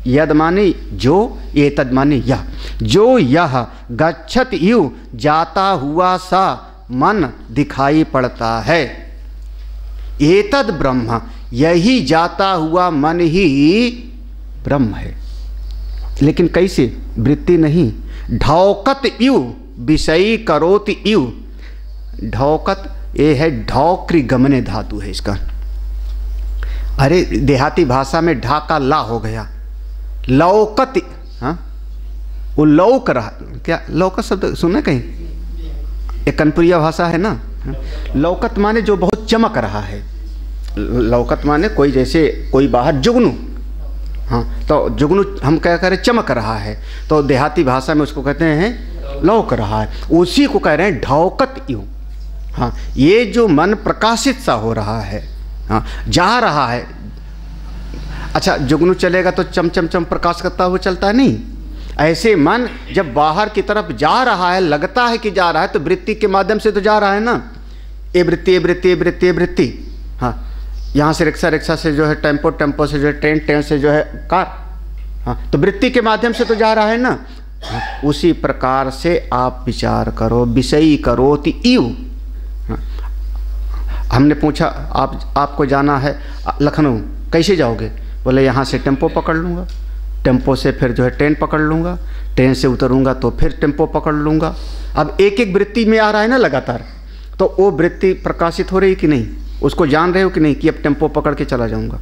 यद माने जो, एतद माने यह, जो यह गच्छत इव, जाता हुआ सा मन दिखाई पड़ता है, एतद ब्रह्म, यही जाता हुआ मन ही ब्रह्म है। लेकिन कैसे? वृत्ति नहीं, ढौकत इव विषयी करोति इव। ढौकत ये है, ढौक्री गमने धातु है इसका। अरे देहाती भाषा में ढा का ला हो गया, लौकत, हाँ वो लौक रहा। क्या लौकत शब्द सुना कहीं? एक कनपुरिया भाषा है ना। लौकत माने जो बहुत चमक रहा है। लौकत माने कोई, जैसे कोई बाहर जुगनू, हाँ तो जुगनू हम क्या करें? चमक रहा है। तो देहाती भाषा में उसको कहते हैं लौक रहा है। उसी को कह रहे हैं ढौकत यूँ। हाँ, ये जो मन प्रकाशित सा हो रहा है, हाँ जा रहा है। अच्छा, जुगनू चलेगा तो चम चम चम प्रकाश करता हुआ चलता है नहीं। ऐसे मन जब बाहर की तरफ जा रहा है, लगता है कि जा रहा है, तो वृत्ति के माध्यम से तो जा रहा है ना। ये वृत्ति, ये वृत्ति, ये वृत्ति, ये वृत्ति। हाँ, यहाँ से रिक्शा, रिक्शा से जो है टेम्पो, टेम्पो से जो है ट्रेन, ट्रेन से जो है कार। हाँ, तो वृत्ति के माध्यम से तो जा रहा है ना। हाँ, उसी प्रकार से आप विचार करो, विषयी करोति इव। हमने पूछा आपको जाना है लखनऊ, कैसे जाओगे? बोले यहाँ से टेम्पो पकड़ लूँगा, टेम्पो से फिर जो है ट्रेन पकड़ लूँगा, ट्रेन से उतरूँगा तो फिर टेम्पो पकड़ लूँगा। अब एक एक वृत्ति में आ रहा है ना लगातार, तो वो वृत्ति प्रकाशित हो रही कि नहीं? उसको जान रहे हो कि नहीं कि अब टेम्पो पकड़ के चला जाऊंगा?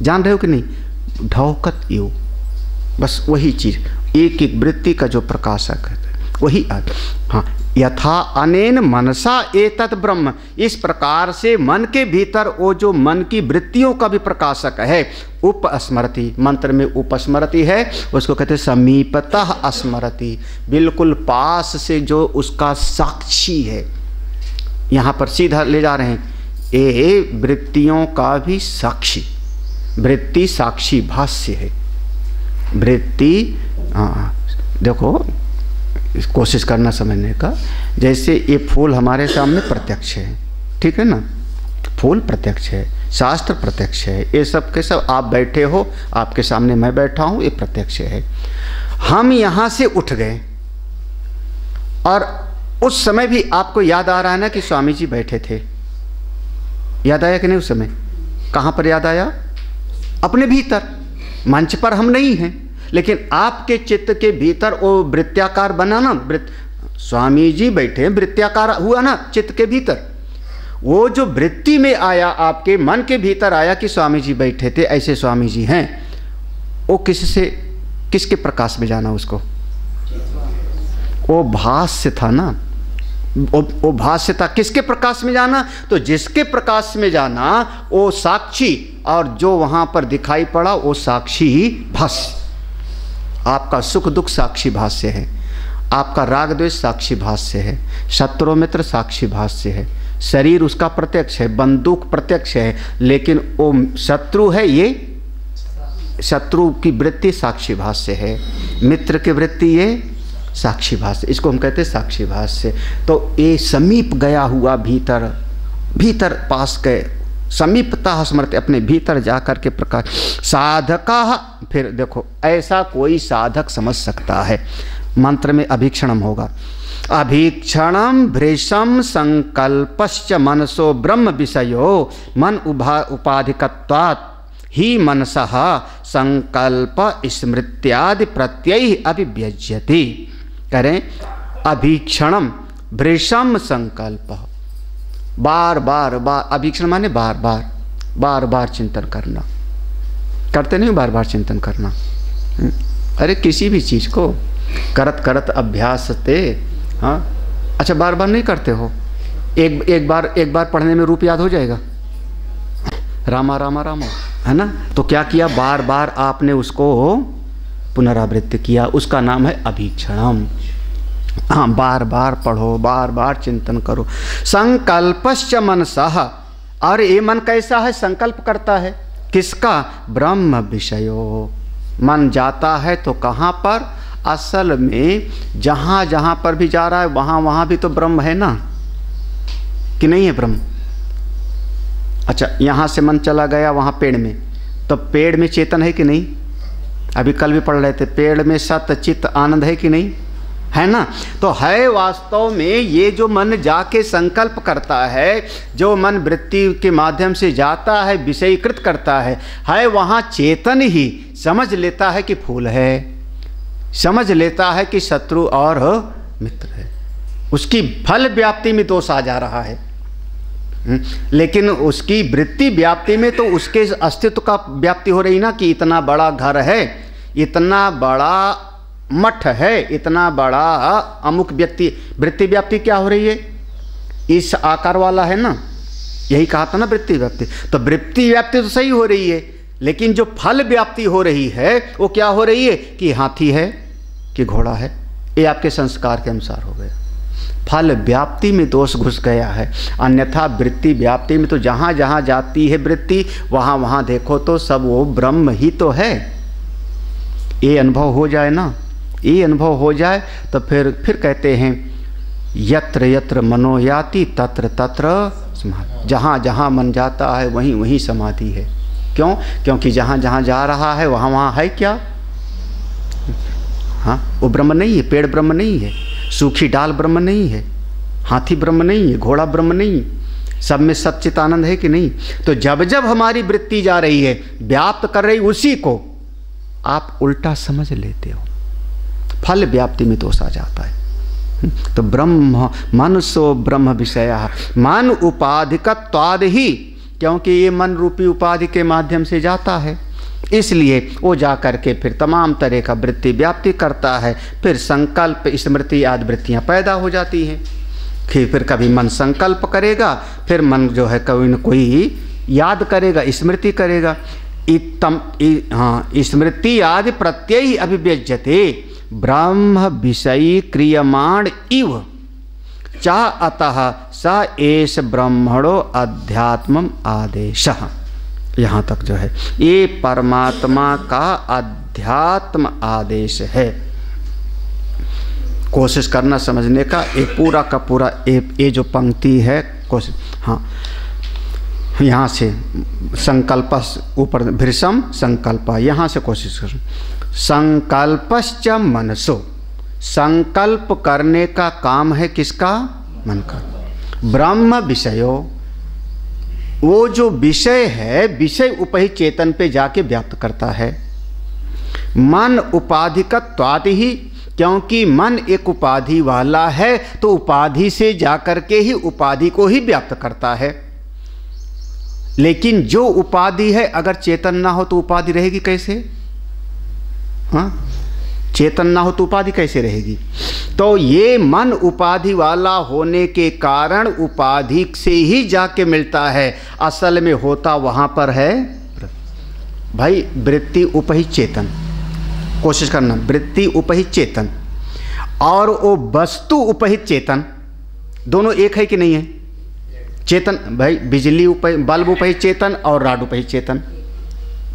जान रहे हो कि नहीं? ढौकत यो, बस वही चीज़, एक एक वृत्ति का जो प्रकाशक है वही। हाँ, यथा अनेन मनसा एतत् ब्रह्म, इस प्रकार से मन के भीतर वो जो मन की वृत्तियों का भी प्रकाशक है, उपस्मरति, मंत्र में उपस्मरति है, उसको कहते हैं समीपतः स्मरति, बिल्कुल पास से जो उसका साक्षी है। यहाँ पर सीधा ले जा रहे हैं, ये वृत्तियों का भी साक्षी, वृत्ति साक्षी भाष्य है। वृत्ति, देखो कोशिश करना समझने का, जैसे ये फूल हमारे सामने प्रत्यक्ष है, ठीक है ना, फूल प्रत्यक्ष है, शास्त्र प्रत्यक्ष है, ये सब के सब, आप बैठे हो, आपके सामने मैं बैठा हूँ, ये प्रत्यक्ष है। हम यहाँ से उठ गए और उस समय भी आपको याद आ रहा है ना कि स्वामी जी बैठे थे, याद आया कि नहीं? उस समय कहाँ पर याद आया? अपने भीतर, मंच पर हम नहीं हैं, लेकिन आपके चित्त के भीतर वो वृत्ताकार बना ना, स्वामी जी बैठे, वृत्ताकार हुआ ना चित्त के भीतर। वो जो वृत्ति में आया, आपके मन के भीतर आया कि स्वामी जी बैठे थे, ऐसे स्वामी जी हैं, वो किससे, किसके प्रकाश में जाना? उसको वो भाष्य था ना, वो भाष्य था। किसके प्रकाश में जाना? तो जिसके प्रकाश में जाना वो साक्षी, और जो वहां पर दिखाई पड़ा वो साक्षी ही भाष्य। आपका सुख दुख साक्षी भाष्य है, आपका राग द्वेष साक्षी भाष्य है, शत्रु मित्र साक्षी भाष्य है, शरीर उसका प्रत्यक्ष है, बंदूक प्रत्यक्ष है, लेकिन वो शत्रु है, ये शत्रु की वृत्ति साक्षी भाष्य है, मित्र की वृत्ति ये साक्षी भाष्य, इसको हम कहते हैं साक्षी भाष्य। तो ये समीप गया हुआ भीतर, भीतर पास गए, समीपता स्मृति, अपने भीतर जाकर के प्रकाश। साधका, फिर देखो ऐसा कोई साधक समझ सकता है, मंत्र में अभीक्षणम होगा, अभीक्षणम भृशम संकल्पश्च मनसो ब्रह्म विषयो मन उपाधिकत्वात् ही मनसः संकल्प स्मृत्यादि प्रत्यय अभिव्यज्यति। करें अभीक्षणम भृशम संकल्प, बार बार बार, अभीक्षण माने बार बार, बार बार चिंतन करना, करते नहीं बार बार चिंतन करना? अरे किसी भी चीज़ को करत करत अभ्यास ते, हाँ, अच्छा बार बार नहीं करते हो, एक बार पढ़ने में रूप याद हो जाएगा, रामा रामा रामा, है ना? तो क्या किया? बार बार आपने उसको पुनरावृत्ति किया, उसका नाम है अभीक्षणम। हाँ, बार बार पढ़ो, बार बार चिंतन करो। संकल्पश्च मनसः, और ये मन कैसा है? संकल्प करता है, किसका? ब्रह्म विषयो। मन जाता है तो कहाँ पर? असल में जहाँ जहाँ पर भी जा रहा है वहाँ वहाँ भी तो ब्रह्म है ना, कि नहीं है ब्रह्म? अच्छा, यहाँ से मन चला गया वहाँ पेड़ में, तो पेड़ में चेतन है कि नहीं? अभी कल भी पढ़ रहे थे, पेड़ में सत चित्त आनंद है कि नहीं? है ना? तो है वास्तव में ये जो मन जाके संकल्प करता है, जो मन वृत्ति के माध्यम से जाता है, विषयीकृत करता है वहाँ चेतन ही समझ लेता है कि फूल है, समझ लेता है कि शत्रु और मित्र है। उसकी फल व्याप्ति में दोष आ जा रहा है, लेकिन उसकी वृत्ति व्याप्ति में तो उसके अस्तित्व का व्याप्ति हो रही ना, कि इतना बड़ा घर है, इतना बड़ा मठ है, इतना बड़ा अमुक व्यक्ति, वृत्ति व्याप्ति क्या हो रही है? इस आकार वाला है ना, यही कहा था ना वृत्ति व्याप्ति। तो वृत्ति व्याप्ति तो सही हो रही है, लेकिन जो फल व्याप्ति हो रही है वो क्या हो रही है? कि हाथी है कि घोड़ा है, ये आपके संस्कार के अनुसार हो गया। फल व्याप्ति में दोष घुस गया है, अन्यथा वृत्ति व्याप्ति में तो जहाँ जहाँ जाती है वृत्ति वहाँ वहाँ देखो तो सब वो ब्रह्म ही तो है। ये अनुभव हो जाए ना, ये अनुभव हो जाए तो फिर कहते हैं यत्र यत्र मनो याति तत्र तत्र समाधि। जहाँ जहाँ मन जाता है वहीं वहीं समाधि है। क्यों? क्योंकि जहाँ जहाँ जा रहा है वहाँ वहाँ है क्या? हाँ, वो ब्रह्म नहीं है, पेड़ ब्रह्म नहीं है, सूखी डाल ब्रह्म नहीं है, हाथी ब्रह्म नहीं है, घोड़ा ब्रह्म नहीं, सब में सच्चित आनंद है कि नहीं? तो जब जब हमारी वृत्ति जा रही है, व्याप्त कर रही उसी को, आप उल्टा समझ लेते हो, फल व्याप्ति में दोष आ जाता है। तो ब्रह्म मनसो ब्रह्म विषय, मन उपाधिकत्वाद ही, क्योंकि ये मन रूपी उपाधि के माध्यम से जाता है, इसलिए वो जा कर के फिर तमाम तरह का वृत्ति व्याप्ति करता है। फिर संकल्प स्मृति आदि वृत्तियाँ पैदा हो जाती हैं। फिर कभी मन संकल्प करेगा, फिर मन जो है कोई न कोई याद करेगा, स्मृति करेगा। स्मृति आदि प्रत्यय अभिव्यज्यते ब्रह्म विषयी क्रियमाण इव चा अतः स एष ब्रह्मणो अध्यात्मम आदेशः। यहाँ तक जो है ये परमात्मा का अध्यात्म आदेश है। कोशिश करना समझने का, ये पूरा का पूरा ये जो पंक्ति है कोशिश, हाँ यहाँ से संकल्प ऊपर भृशम संकल्प, यहाँ से कोशिश कर। संकल्पश्च मनसो, संकल्प करने का काम है किसका? मन का। ब्रह्म विषयो, वो जो विषय है विषय उपहित चेतन पे जाके व्याप्त करता है। मन उपाधिकत्वात् ही, क्योंकि मन एक उपाधि वाला है तो उपाधि से जाकर के ही उपाधि को ही व्याप्त करता है। लेकिन जो उपाधि है अगर चेतन ना हो तो उपाधि रहेगी कैसे? हाँ, चेतन ना हो तो उपाधि कैसे रहेगी? तो ये मन उपाधि वाला होने के कारण उपाधि से ही जाके मिलता है, असल में होता वहां पर है भाई वृत्ति उपहित चेतन। कोशिश करना, वृत्ति उपहित चेतन और वो वस्तु उपहित चेतन, दोनों एक है कि नहीं है? चेतन भाई, बिजली बल्ब उपहित चेतन और राड उपहित चेतन,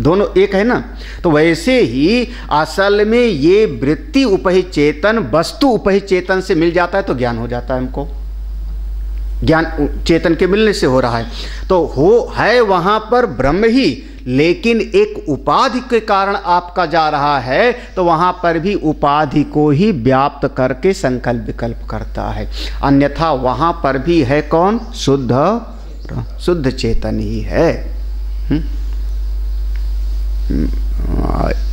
दोनों एक है ना। तो वैसे ही असल में ये वृत्ति उपहित चेतन वस्तु उपहित चेतन से मिल जाता है तो ज्ञान हो जाता है हमको। ज्ञान चेतन के मिलने से हो रहा है, तो हो है वहां पर ब्रह्म ही, लेकिन एक उपाधि के कारण आपका जा रहा है तो वहां पर भी उपाधि को ही व्याप्त करके संकल्प विकल्प करता है। अन्यथा वहां पर भी है कौन? शुद्ध चेतन ही है।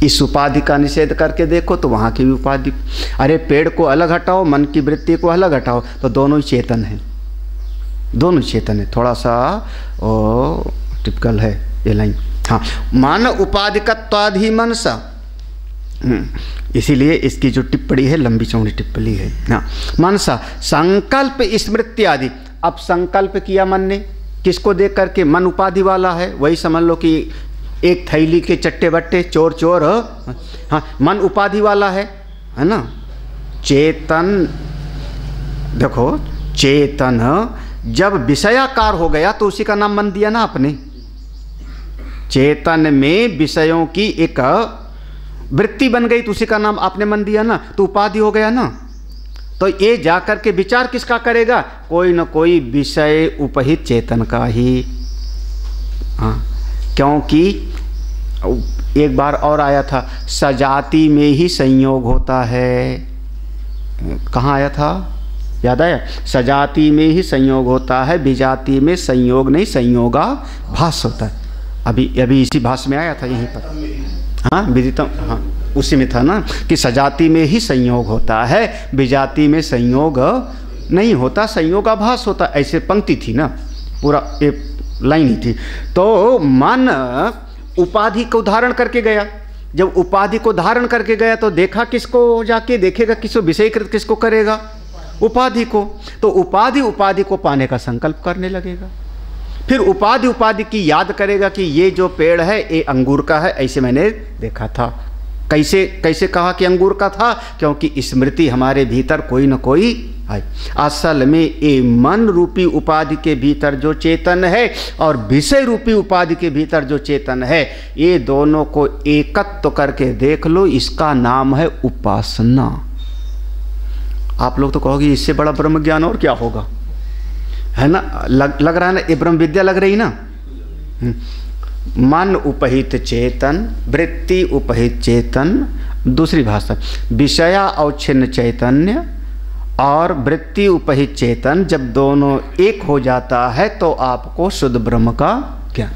इस उपाधि का निषेध करके देखो तो वहाँ की भी उपाधि, अरे पेड़ को अलग हटाओ, मन की वृत्ति को अलग हटाओ, तो दोनों ही चेतन है, दोनों चेतन है। थोड़ा सा टिपिकल है ये लाइन। हाँ, मन उपाधिकत्वाधि मनसा, इसीलिए इसकी जो टिप्पणी है लंबी चौड़ी टिप्पणी है। हाँ, मनसा संकल्प स्मृति आदि। अब संकल्प किया मन ने, किसको देख करके? मन उपाधि वाला है, वही समझ लो कि एक थैली के चट्टे बट्टे चोर चोर। हाँ, मन उपाधि वाला है ना। चेतन देखो, चेतन जब विषयाकार हो गया तो उसी का नाम मन दिया ना आपने। चेतन में विषयों की एक वृत्ति बन गई तो उसी का नाम आपने मन दिया ना, तो उपाधि हो गया ना। तो ये जाकर के विचार किसका करेगा? कोई न कोई विषय उपहित चेतन का ही। हाँ, क्योंकि एक बार और आया था, सजाति में ही संयोग होता है। कहाँ आया था? याद आया? सजाति में ही संयोग होता है, विजाति में संयोग नहीं, संयोगा भास होता है। अभी इसी भास में आया था यहीं पर। हाँ, विदितम, हाँ उसी में था ना कि सजाति में ही संयोग होता है, विजाति में संयोग नहीं होता, संयोगाभास होता। ऐसे पंक्ति थी ना, पूरा एक लाइन ही थी। तो मन उपाधि को धारण करके गया, जब उपाधि को धारण करके गया तो देखा किसको? जाके देखेगा किसको? विषयकृत किसको करेगा? उपाधि को। तो उपाधि को पाने का संकल्प करने लगेगा। फिर उपाधि की याद करेगा कि ये जो पेड़ है ये अंगूर का है, ऐसे मैंने देखा था। कैसे कहा कि अंगूर का था? क्योंकि स्मृति हमारे भीतर कोई न कोई है। असल में ये मन रूपी उपाधि के भीतर जो चेतन है और विषय रूपी उपाधि के भीतर जो चेतन है, ये दोनों को एकत्व करके देख लो, इसका नाम है उपासना। आप लोग तो कहोगे इससे बड़ा ब्रह्म ज्ञान और क्या होगा, है ना? लग रहा है ना, ये ब्रह्म विद्या लग रही ना। मन उपहित चेतन, वृत्ति उपहित चेतन, दूसरी भाषा विषया अवच्छिन्न चैतन्य और वृत्ति उपहित चेतन, जब दोनों एक हो जाता है तो आपको शुद्ध ब्रह्म का ज्ञान।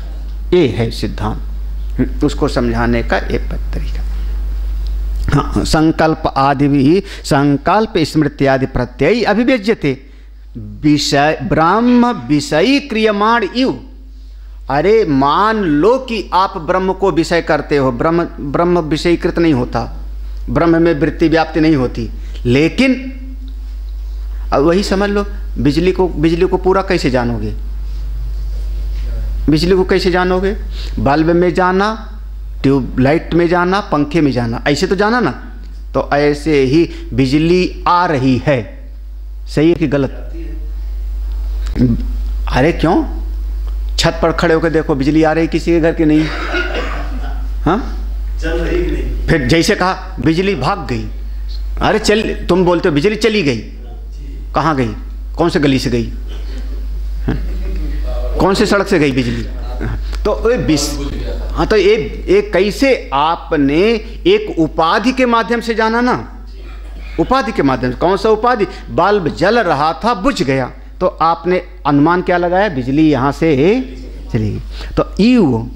ये है सिद्धांत, उसको समझाने का एक तरीका। हाँ, संकल्प आदि भी संकल्प स्मृति आदि प्रत्यय अभिव्यज्यते विषय ब्रह्म विषयी क्रियमाण इव। अरे मान लो कि आप ब्रह्म को विषय करते हो, ब्रह्म विषयीकृत नहीं होता, ब्रह्म में वृत्ति व्याप्ति नहीं होती, लेकिन अब वही समझ लो बिजली को पूरा कैसे जानोगे? बिजली को कैसे जानोगे? बल्ब में जाना, ट्यूबलाइट में जाना, पंखे में जाना, ऐसे तो जाना ना। तो ऐसे ही बिजली आ रही है, सही है कि गलत? अरे क्यों? छत पर खड़े होकर देखो बिजली आ रही किसी के घर की नहीं? हाँ, चल रही नहीं। फिर जैसे कहा बिजली भाग गई, अरे चल, तुम बोलते हो बिजली चली गई, कहाँ गई? कौन से गली से गई? कौन से सड़क से गई बिजली? तो हाँ, तो एक कैसे आपने एक उपाधि के माध्यम से जाना ना, उपाधि के माध्यम से। कौन सा उपाधि? बल्ब जल रहा था, बुझ गया, तो आपने अनुमान क्या लगाया? बिजली यहाँ से चली गई। तो यू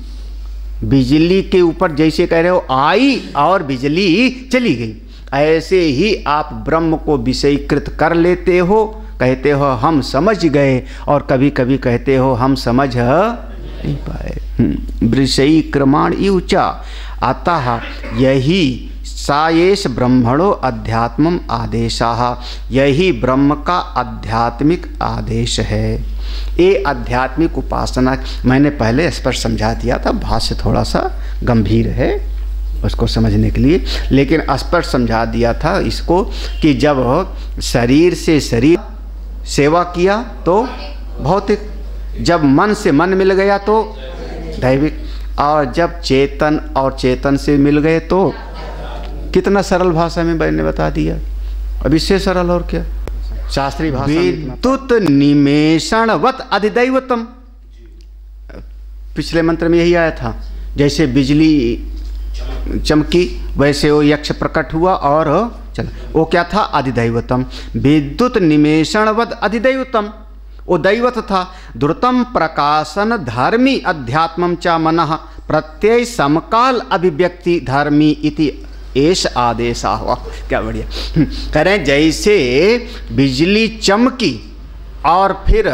बिजली के ऊपर जैसे कह रहे हो आई और बिजली चली गई, ऐसे ही आप ब्रह्म को विषयीकृत कर लेते हो, कहते हो हम समझ गए, और कभी कभी कहते हो हम समझ नहीं पाए। विषयी क्रमाण ऊंचा, अतः यही सायेष ब्रह्मणो अध्यात्मम आदेशः, यही ब्रह्म का आध्यात्मिक आदेश है। ये आध्यात्मिक उपासना मैंने पहले स्पष्ट समझा दिया था, भाष्य थोड़ा सा गंभीर है उसको समझने के लिए, लेकिन स्पष्ट समझा दिया था इसको कि जब शरीर से शरीर सेवा किया तो भौतिक, जब मन से मन मिल गया तो दैविक, और जब चेतन और चेतन से मिल गए तो कितना सरल भाषा में मैंने बता दिया, अब इससे सरल और क्या शास्त्रीय भाषा। विद्युत निमेषणवत अधिदैवतम, पिछले मंत्र में यही आया था, जैसे बिजली चमकी वैसे वो यक्ष प्रकट हुआ और चला, वो क्या था? अधिदैवतम। विद्युत निमेषणवत अधिदैवतम, वो दैवत था। द्रुतम प्रकाशन धर्मी अध्यात्मम च मनः प्रत्यय समकाल अभिव्यक्ति धर्मी इति एष आदेश हुआ। क्या बढ़िया कह रहे हैं, जैसे बिजली चमकी और फिर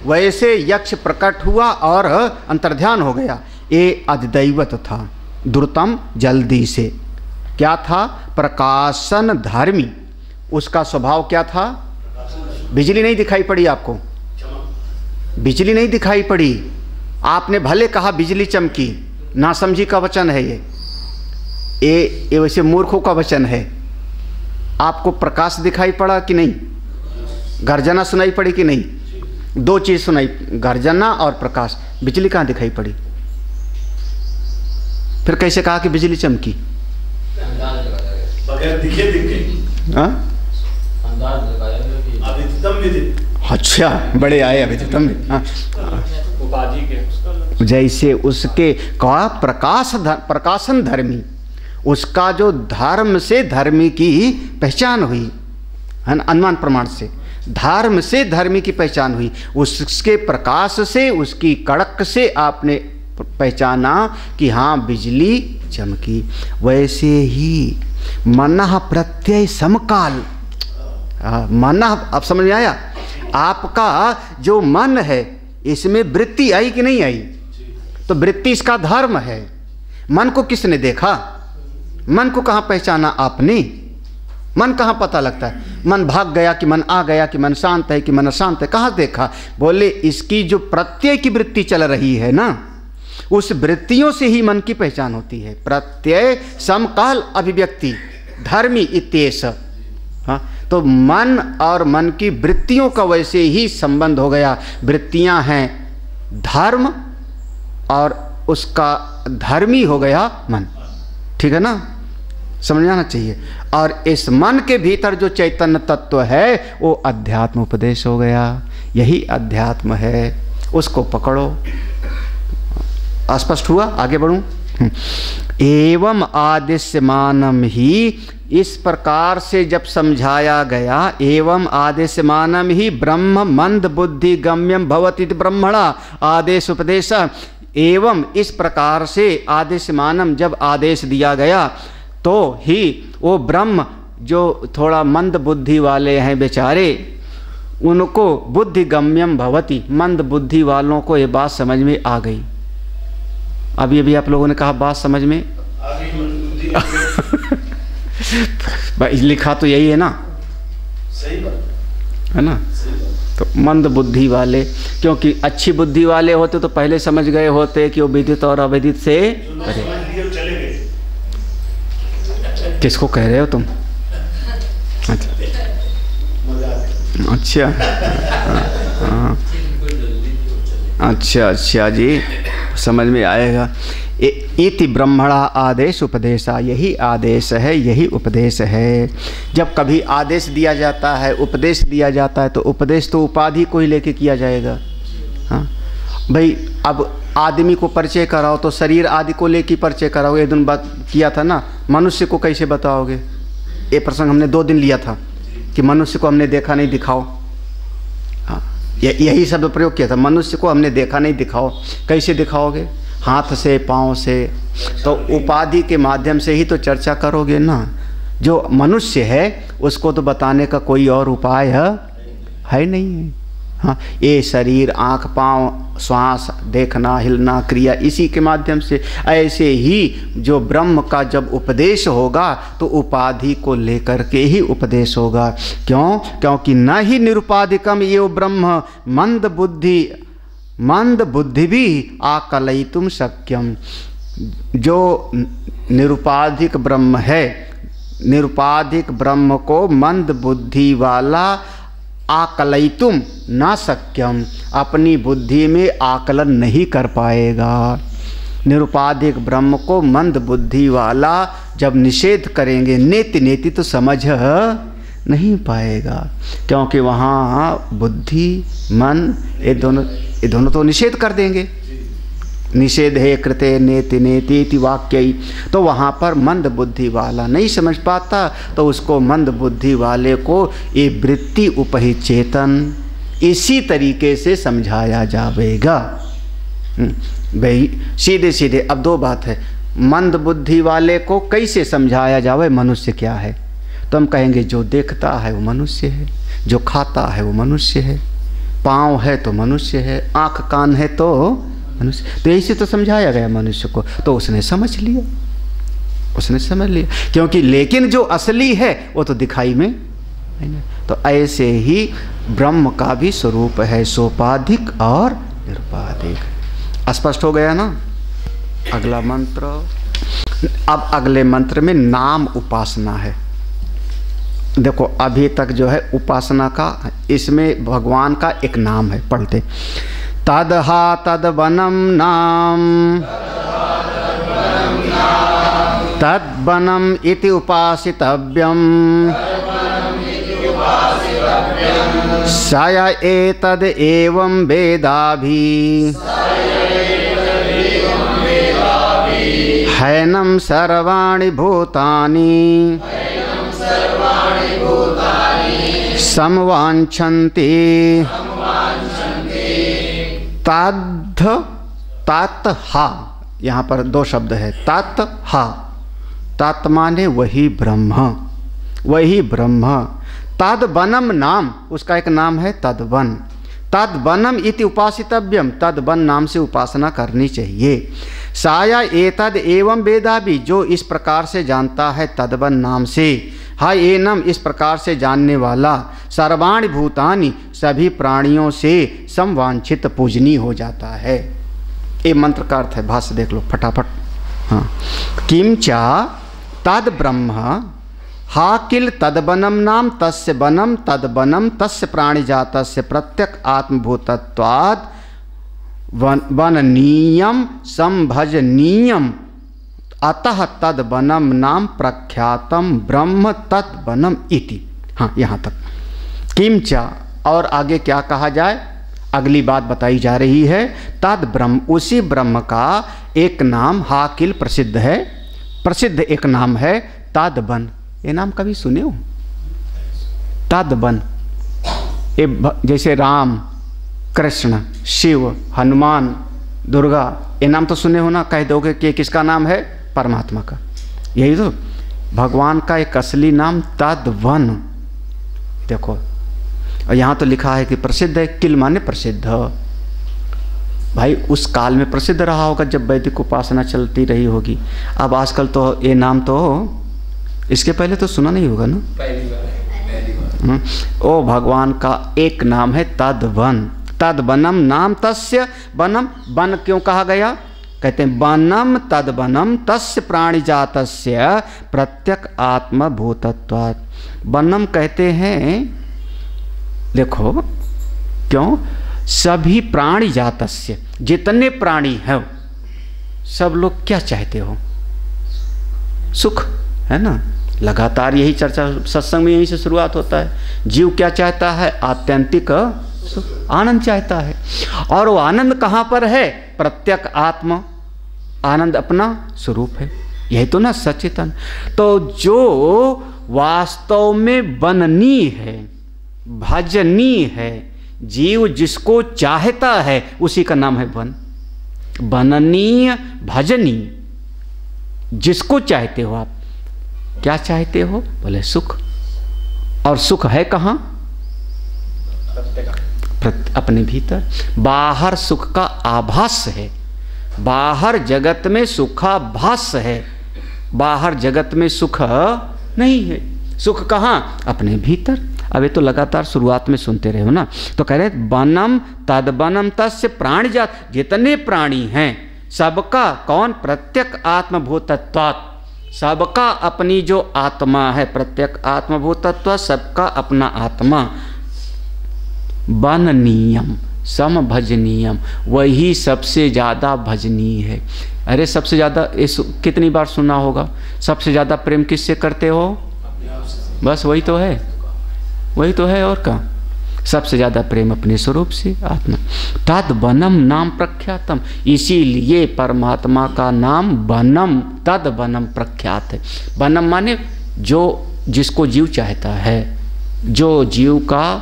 वैसे यक्ष प्रकट हुआ और अंतर्ध्यान हो गया, ये अधिदैवत था। द्रुतम जल्दी से, क्या था? प्रकाशन धर्मी, उसका स्वभाव क्या था? बिजली नहीं दिखाई पड़ी आपको, बिजली नहीं दिखाई पड़ी, आपने भले कहा बिजली चमकी, नासमझी का वचन है ये वैसे मूर्खों का वचन है। आपको प्रकाश दिखाई पड़ा कि नहीं? गर्जना सुनाई पड़ी कि नहीं? दो चीज सुनाई, गर्जना और प्रकाश। बिजली कहाँ दिखाई पड़ी? फिर कैसे कहा कि बिजली चमकी? बगैर दिखे दिख गई। हाँ, अधिकतम विधि। अच्छा, बड़े आए अधिकतम में। हाँ, उपाधि के जैसे उसके कहा प्रकाशन धर्मी, उसका जो धर्म से धर्मी की पहचान हुई है ना, अनुमान प्रमाण से धर्म से धर्मी की पहचान हुई, उसके प्रकाश से उसकी कड़क से आपने पहचाना कि हाँ बिजली चमकी। वैसे ही मनः प्रत्यय समकाल, मनः, अब समझ में आया? आपका जो मन है इसमें वृत्ति आई कि नहीं आई? तो वृत्ति इसका धर्म है। मन को किसने देखा? मन को कहाँ पहचाना आपने? मन कहाँ पता लगता है? मन भाग गया कि मन आ गया, कि मन शांत है कि मन अशांत है, कहाँ देखा? बोले इसकी जो प्रत्यय की वृत्ति चल रही है ना, उस वृत्तियों से ही मन की पहचान होती है। प्रत्यय समकाल अभिव्यक्ति धर्मी इत्येष। हाँ, तो मन और मन की वृत्तियों का वैसे ही संबंध हो गया। वृत्तियां हैं धर्म और उसका धर्मी हो गया मन, ठीक है ना? समझ आना चाहिए। और इस मन के भीतर जो चैतन्य तत्व है वो अध्यात्म उपदेश हो गया। यही अध्यात्म है, उसको पकड़ो। अस्पष्ट हुआ? आगे बढ़ूं। एवं आदिश्यमानम ही, इस प्रकार से जब समझाया गया, एवं आदिश्यमानम ही ब्रह्म मंद बुद्धि गम्यम भवति ब्रह्मणा आदेश उपदेश। एवं इस प्रकार से आदिश्यमानम, जब आदेश दिया गया तो ही वो ब्रह्म जो थोड़ा मंद बुद्धि वाले हैं बेचारे, उनको बुद्धि गम्यम भवति, मंद बुद्धि वालों को ये बात समझ में आ गई। अभी अभी आप लोगों ने कहा बात समझ में भाई लिखा तो यही है ना, सही बात है ना। तो मंद बुद्धि वाले, क्योंकि अच्छी बुद्धि वाले होते तो पहले समझ गए होते कि वो विदित और अविदित से परे। चले गए। किसको कह रहे हो तुम? अच्छा हाँ, अच्छा जी, समझ में आएगा। इति ब्रह्मणा आदेश उपदेशा, यही आदेश है, यही उपदेश है। जब कभी आदेश दिया जाता है, उपदेश दिया जाता है, तो उपदेश तो उपाधि को ही लेके किया जाएगा। हाँ भाई, अब आदमी को परिचय कराओ तो शरीर आदि को लेके परिचय कराओ। एक दिन बात किया था ना, मनुष्य को कैसे बताओगे? ये प्रसंग हमने 2 दिन लिया था कि मनुष्य को हमने देखा नहीं, दिखाओ। हाँ, यही शब्द प्रयोग किया था, मनुष्य को हमने देखा नहीं, दिखाओ। कैसे दिखाओगे? हाथ से, पाँव से। तो उपाधि के माध्यम से ही तो चर्चा करोगे ना। जो मनुष्य है उसको तो बताने का कोई और उपाय है नहीं है। हाँ, ये शरीर, आँख, पाँव, श्वास, देखना, हिलना, क्रिया, इसी के माध्यम से। ऐसे ही जो ब्रह्म का जब उपदेश होगा तो उपाधि को लेकर के ही उपदेश होगा। क्यों? क्योंकि न ही निरुपाधिकम ये ब्रह्म मंद बुद्धि भी आकलयितुम शक्यम। जो निरुपाधिक ब्रह्म है, निरुपाधिक ब्रह्म को मंद बुद्धि वाला आकलयितुम न शक्यम, अपनी बुद्धि में आकलन नहीं कर पाएगा। निरुपाधिक ब्रह्म को मंद बुद्धि वाला जब निषेध करेंगे, नेति नेति तो समझ नहीं पाएगा। क्योंकि वहाँ बुद्धि, मन, ये दोनों तो निषेध कर देंगे। निषेध है कृते नेति नेति इति वाक्य, तो वहाँ पर मंद बुद्धि वाला नहीं समझ पाता। तो उसको मंद बुद्धि वाले को ये वृत्ति उपहित चेतन इसी तरीके से समझाया जाएगा। भाई सीधे सीधे अब 2 बात है, मंद बुद्धि वाले को कैसे समझाया जाए मनुष्य क्या है? तो हम कहेंगे जो देखता है वो मनुष्य है, जो खाता है वो मनुष्य है, पाँव है तो मनुष्य है, आँख कान है तो मनुष्य। तो ऐसे तो समझाया गया मनुष्य को, तो उसने समझ लिया, उसने समझ लिया। क्योंकि लेकिन जो असली है वो तो दिखाई में है ना। तो ऐसे ही ब्रह्म का भी स्वरूप है, सोपाधिक और निरुपाधिक। स्पष्ट हो गया ना? अगला मंत्र। अब अगले मंत्र में नाम उपासना है। देखो अभी तक जो है उपासना का, इसमें भगवान का एक नाम है, पढ़ते तदहा तद्वनम नाम तद्वनम इति उपासितव्यम सय एतद् एवं वेदाभि हैनं सर्वाणि भूतानि समवांछन्ति तद्ध तत् हा। यहाँ पर 2 शब्द है, तत् हा। तत् माने वही ब्रह्म, वही ब्रह्म। तद्वनम नाम, उसका एक नाम है तद्वन। तद्वनम इति उपासितव्यम, तद्वन नाम से उपासना करनी चाहिए। साया एतद एवं वेदाभि, जो इस प्रकार से जानता है तद्वन नाम से, हा एनम इस प्रकार से जानने वाला, सर्वाणि भूतानि सभी प्राणियों से समवांछित पूजनीय हो जाता है। ये मंत्र का अर्थ है, भाष्य देख लो फटाफट। हाँ, किंचा तद ब्रह्म हा किल तद्वनम नाम तस्य वनम तद्वनम तस्य प्राणिजातस्य प्रत्यक आत्मभूतत्वाद वननीयम संभजनीयम अतः तद्वनम नाम प्रख्यातम ब्रह्म तद्वनम इति। हाँ, यहाँ तक किंचा। और आगे क्या कहा जाए, अगली बात बताई जा रही है। तद ब्रह्म, उसी ब्रह्म का एक नाम हाकिल प्रसिद्ध है, प्रसिद्ध एक नाम है तद्वन। ये नाम कभी सुने हो? तद्वन। ये जैसे राम, कृष्ण, शिव, हनुमान, दुर्गा, ये नाम तो सुने हो ना? कह दोगे कि किसका नाम है? परमात्मा का। यही तो, भगवान का एक असली नाम तद्वन, देखो, और यहाँ तो लिखा है कि प्रसिद्ध है, किल माने प्रसिद्ध। भाई उस काल में प्रसिद्ध रहा होगा जब वैदिक उपासना चलती रही होगी। अब आजकल तो ये नाम तो इसके पहले तो सुना नहीं होगा ना, पहली बार। ओ भगवान का एक नाम है तद्वन। तद्वनम नाम तस्य वनम, वन क्यों कहा गया? कहते हैं वनम तद्वनम तस्य प्राणी जातस्य प्रत्यक आत्मभूतत्वात्। वनम कहते हैं, देखो क्यों, सभी प्राणी जातस्य, जितने प्राणी हैं सब लोग क्या चाहते हो? सुख, है ना। लगातार यही चर्चा सत्संग में यहीं से शुरुआत होता है। जीव क्या चाहता है? आत्यंतिक सुख, आनंद चाहता है। और वो आनंद कहाँ पर है? प्रत्यक आत्मा, आनंद अपना स्वरूप है, यही तो ना सचेतन। तो जो वास्तव में बननीय है, भजनीय है, जीव जिसको चाहता है उसी का नाम है वन। बननीय भजनीय, जिसको चाहते हो आप, क्या चाहते हो? बोले सुख। और सुख है कहाँ? अपने भीतर। बाहर सुख का आभास है, बाहर जगत में सुखाभास है, बाहर जगत में सुख नहीं है। सुख कहाँ? अपने भीतर। अब ये तो लगातार शुरुआत में सुनते रहे हो ना। तो कह रहे वनम तद्वनम तस्य प्राणी जात, जितने प्राणी हैं सबका कौन? प्रत्यक आत्मभूतत्वात्, सबका अपनी जो आत्मा है, प्रत्यक आत्मभूतत्व, सबका अपना आत्मा। बननीयम समभजनीयम, वही सबसे ज़्यादा भजनीय है। अरे सबसे ज़्यादा, इस कितनी बार सुना होगा, सबसे ज़्यादा प्रेम किससे करते हो? बस वही तो है, वही तो है। और क्या? सबसे ज़्यादा प्रेम अपने स्वरूप से, आत्मा। तद वनम नाम प्रख्यातम, इसीलिए परमात्मा का नाम वनम, तद वनम प्रख्यात है। वनम माने जो, जिसको जीव चाहता है, जो जीव का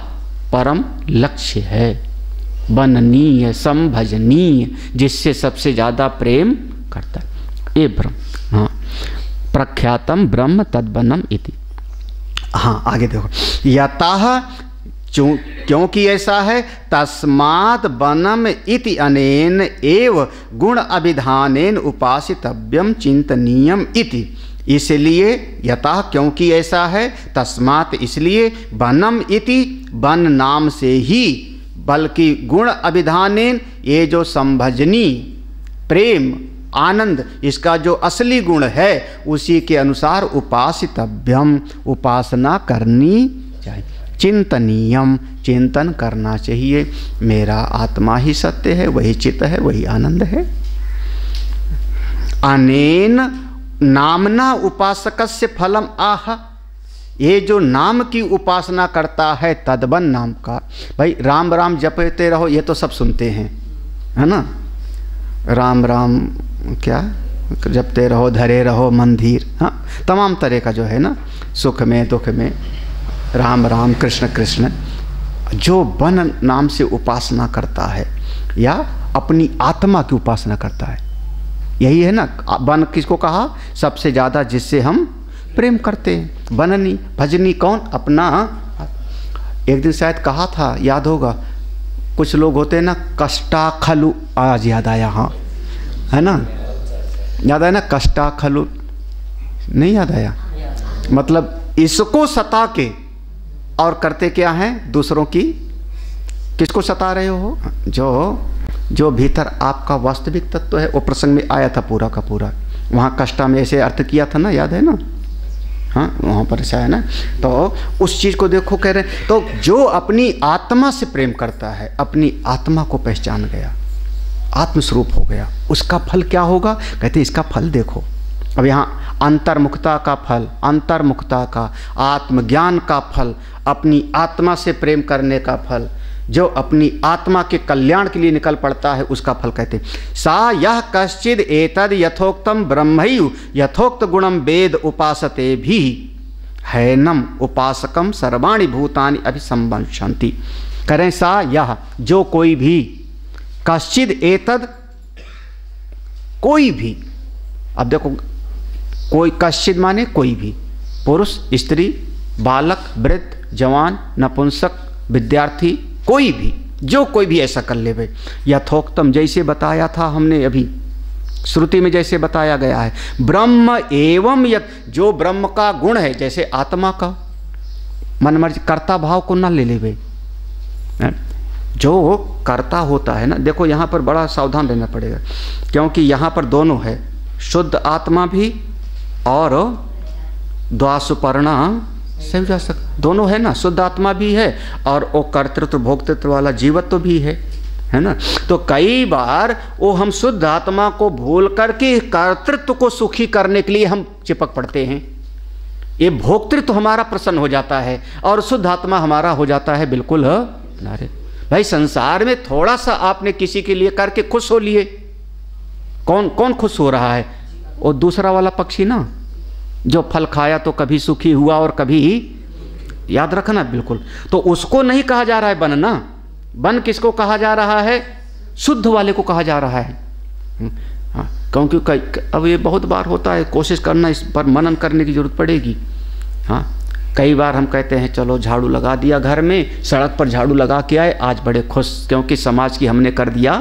परम लक्ष्य है, बननीय संभजनीय, जिससे सबसे ज़्यादा प्रेम करता है, ये ब्रह्म। हाँ, प्रख्यातम ब्रह्म तद्वनम इति। हाँ आगे देखो, यतः, क्योंकि ऐसा है, तस्मात् वनम इति अनेन एव गुण अभिधानेन उपासितव्यम चिंतनीयम इति। इसलिए, यतः क्योंकि ऐसा है, तस्मात् इसलिए, वनम इति वन नाम से ही, बल्कि गुण अभिधानेन, ये जो संभजनी प्रेम आनंद, इसका जो असली गुण है उसी के अनुसार उपासितव्यम, उपासना करनी चाहिए। चिंतनीयम, चिंतन करना चाहिए। मेरा आत्मा ही सत्य है, वही चित्त है, वही आनंद है। अनेन नामना उपासकस्य फलम आह, ये जो नाम की उपासना करता है तद्वन नाम का, भाई राम राम जपते रहो, ये तो सब सुनते हैं, है ना। राम राम क्या जपते रहो, धरे रहो मंदिर, हाँ, तमाम तरह का जो है ना, सुख में दुख में राम राम कृष्ण कृष्ण। जो वन नाम से उपासना करता है या अपनी आत्मा की उपासना करता है, यही है ना। वन किसको कहा? सबसे ज़्यादा जिससे हम प्रेम करते हैं। बननी भजनी कौन? अपना। एक दिन शायद कहा था, याद होगा, कुछ लोग होते हैं ना, कष्टा खलु, आज याद आया, हाँ है ना, याद आया ना, कष्टा खलु, नहीं याद आया? मतलब इसको सता के और करते क्या हैं? दूसरों की। किसको सता रहे हो? जो भीतर आपका वास्तविक तत्व है। वो प्रसंग में आया था पूरा का पूरा, वहाँ कष्टा में ऐसे अर्थ किया था ना, याद है ना? हाँ, वहाँ पर ऐसा है ना। तो उस चीज़ को देखो, कह रहे, तो जो अपनी आत्मा से प्रेम करता है, अपनी आत्मा को पहचान गया, आत्मस्वरूप हो गया, उसका फल क्या होगा? कहते इसका फल देखो। अब यहाँ अंतर्मुखता का फल, अंतर्मुखता का, आत्मज्ञान का फल, अपनी आत्मा से प्रेम करने का फल, जो अपनी आत्मा के कल्याण के लिए निकल पड़ता है, उसका फल कहते हैं। सा यह कश्चिद एतद यथोक्तम ब्रह्मैव यथोक्त गुणम वेद उपासते भी हैनम उपासकम सर्वाणि भूतानि अभिसंबंधन्ति। करें सा यह, जो कोई भी, कश्चिद एतद, कोई भी। अब देखो कोई कश्चित माने कोई भी, पुरुष, स्त्री, बालक, वृद्ध, जवान, नपुंसक, विद्यार्थी, कोई भी, जो कोई भी ऐसा कर लेवे। यथोक्तम, जैसे बताया था हमने अभी श्रुति में, जैसे बताया गया है, ब्रह्म एवं यत, जो ब्रह्म का गुण है, जैसे आत्मा का मन मर्जी कर्ता भाव को न ले लेवे। जो कर्ता होता है ना, देखो यहाँ पर बड़ा सावधान रहना पड़ेगा, क्योंकि यहाँ पर दोनों है, शुद्ध आत्मा भी और द्वासुपर्णा सही जा सकता, दोनों है ना, शुद्ध आत्मा भी है और वो कर्तृत्व भोक्तृत्व वाला जीवत्व भी है ना। तो कई बार वो हम शुद्ध आत्मा को भूल करके कर्तृत्व को सुखी करने के लिए हम चिपक पड़ते हैं। ये भोक्तृत्व हमारा प्रसन्न हो जाता है और शुद्ध आत्मा हमारा हो जाता है बिल्कुल नारे। भाई संसार में थोड़ा सा आपने किसी के लिए करके खुश हो लिए, कौन कौन खुश हो रहा है? वो दूसरा वाला पक्षी ना, जो फल खाया तो कभी सुखी हुआ और कभी, याद रखना बिल्कुल। तो उसको नहीं कहा जा रहा है बनना, बन किसको कहा जा रहा है? शुद्ध वाले को कहा जा रहा है। हाँ, क्योंकि अब ये बहुत बार होता है, कोशिश करना, इस पर मनन करने की जरूरत पड़ेगी। हाँ, कई बार हम कहते हैं चलो झाड़ू लगा दिया घर में, सड़क पर झाड़ू लगा के आए, आज बड़े खुश, क्योंकि समाज की हमने कर दिया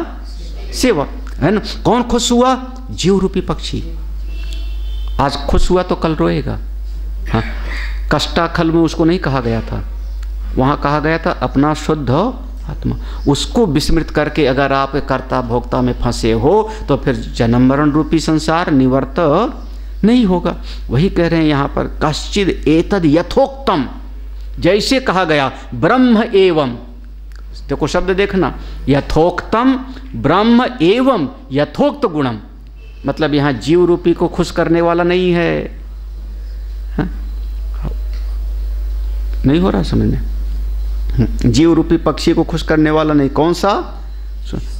सेवा, है ना। कौन खुश हुआ? जीव रूपी पक्षी। आज खुश हुआ तो कल रोएगा। हाँ, कष्टाखल में उसको नहीं कहा गया था, वहाँ कहा गया था अपना शुद्ध आत्मा। उसको विस्मृत करके अगर आप कर्ता भोक्ता में फंसे हो तो फिर जन्म मरण रूपी संसार निवर्त नहीं होगा। वही कह रहे हैं यहाँ पर, कश्चिद एतद यथोक्तम, जैसे कहा गया ब्रह्म एवं, देखो शब्द देखना, यथोक्तम ब्रह्म एवं यथोक्त गुणम, मतलब यहाँ जीव रूपी को खुश करने वाला नहीं है। हा? नहीं हो रहा समझ में? जीव रूपी पक्षी को खुश करने वाला नहीं। कौन सा?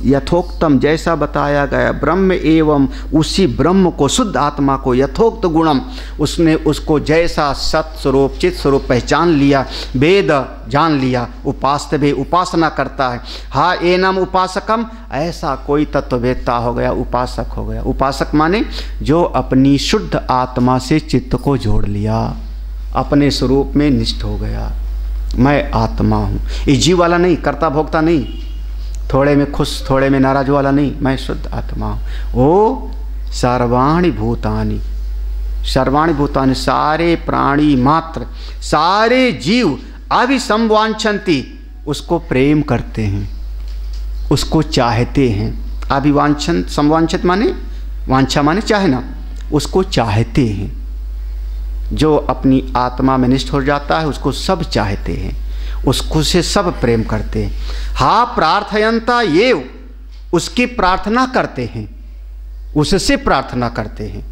यथोक्तम, जैसा बताया गया, ब्रह्म एवं, उसी ब्रह्म को, शुद्ध आत्मा को, यथोक्त गुणम, उसने उसको जैसा सत स्वरूप चित स्वरूप पहचान लिया, वेद जान लिया, उपासते उपासना करता है। हा एनम उपासकम, ऐसा कोई तत्ववेत्ता हो गया, उपासक हो गया। उपासक माने जो अपनी शुद्ध आत्मा से चित्त को जोड़ लिया, अपने स्वरूप में निष्ठ हो गया, मैं आत्मा हूँ। ये जीव वाला नहीं, कर्ता भोक्ता नहीं, थोड़े में खुश थोड़े में नाराज वाला नहीं, मैं शुद्ध आत्मा हूँ। वो सर्वाणि भूतानि, सर्वाणि भूतानि, सारे प्राणी मात्र, सारे जीव अभिसंवांछन्ति, उसको प्रेम करते हैं, उसको चाहते हैं। अभिवांछन, संवांछित माने वांछा माने चाहना, उसको चाहते हैं। जो अपनी आत्मा में निष्ठ हो जाता है उसको सब चाहते हैं, उसको से सब प्रेम करते हैं। हा प्रार्थयंता, ये उसकी प्रार्थना करते हैं, उससे प्रार्थना करते हैं।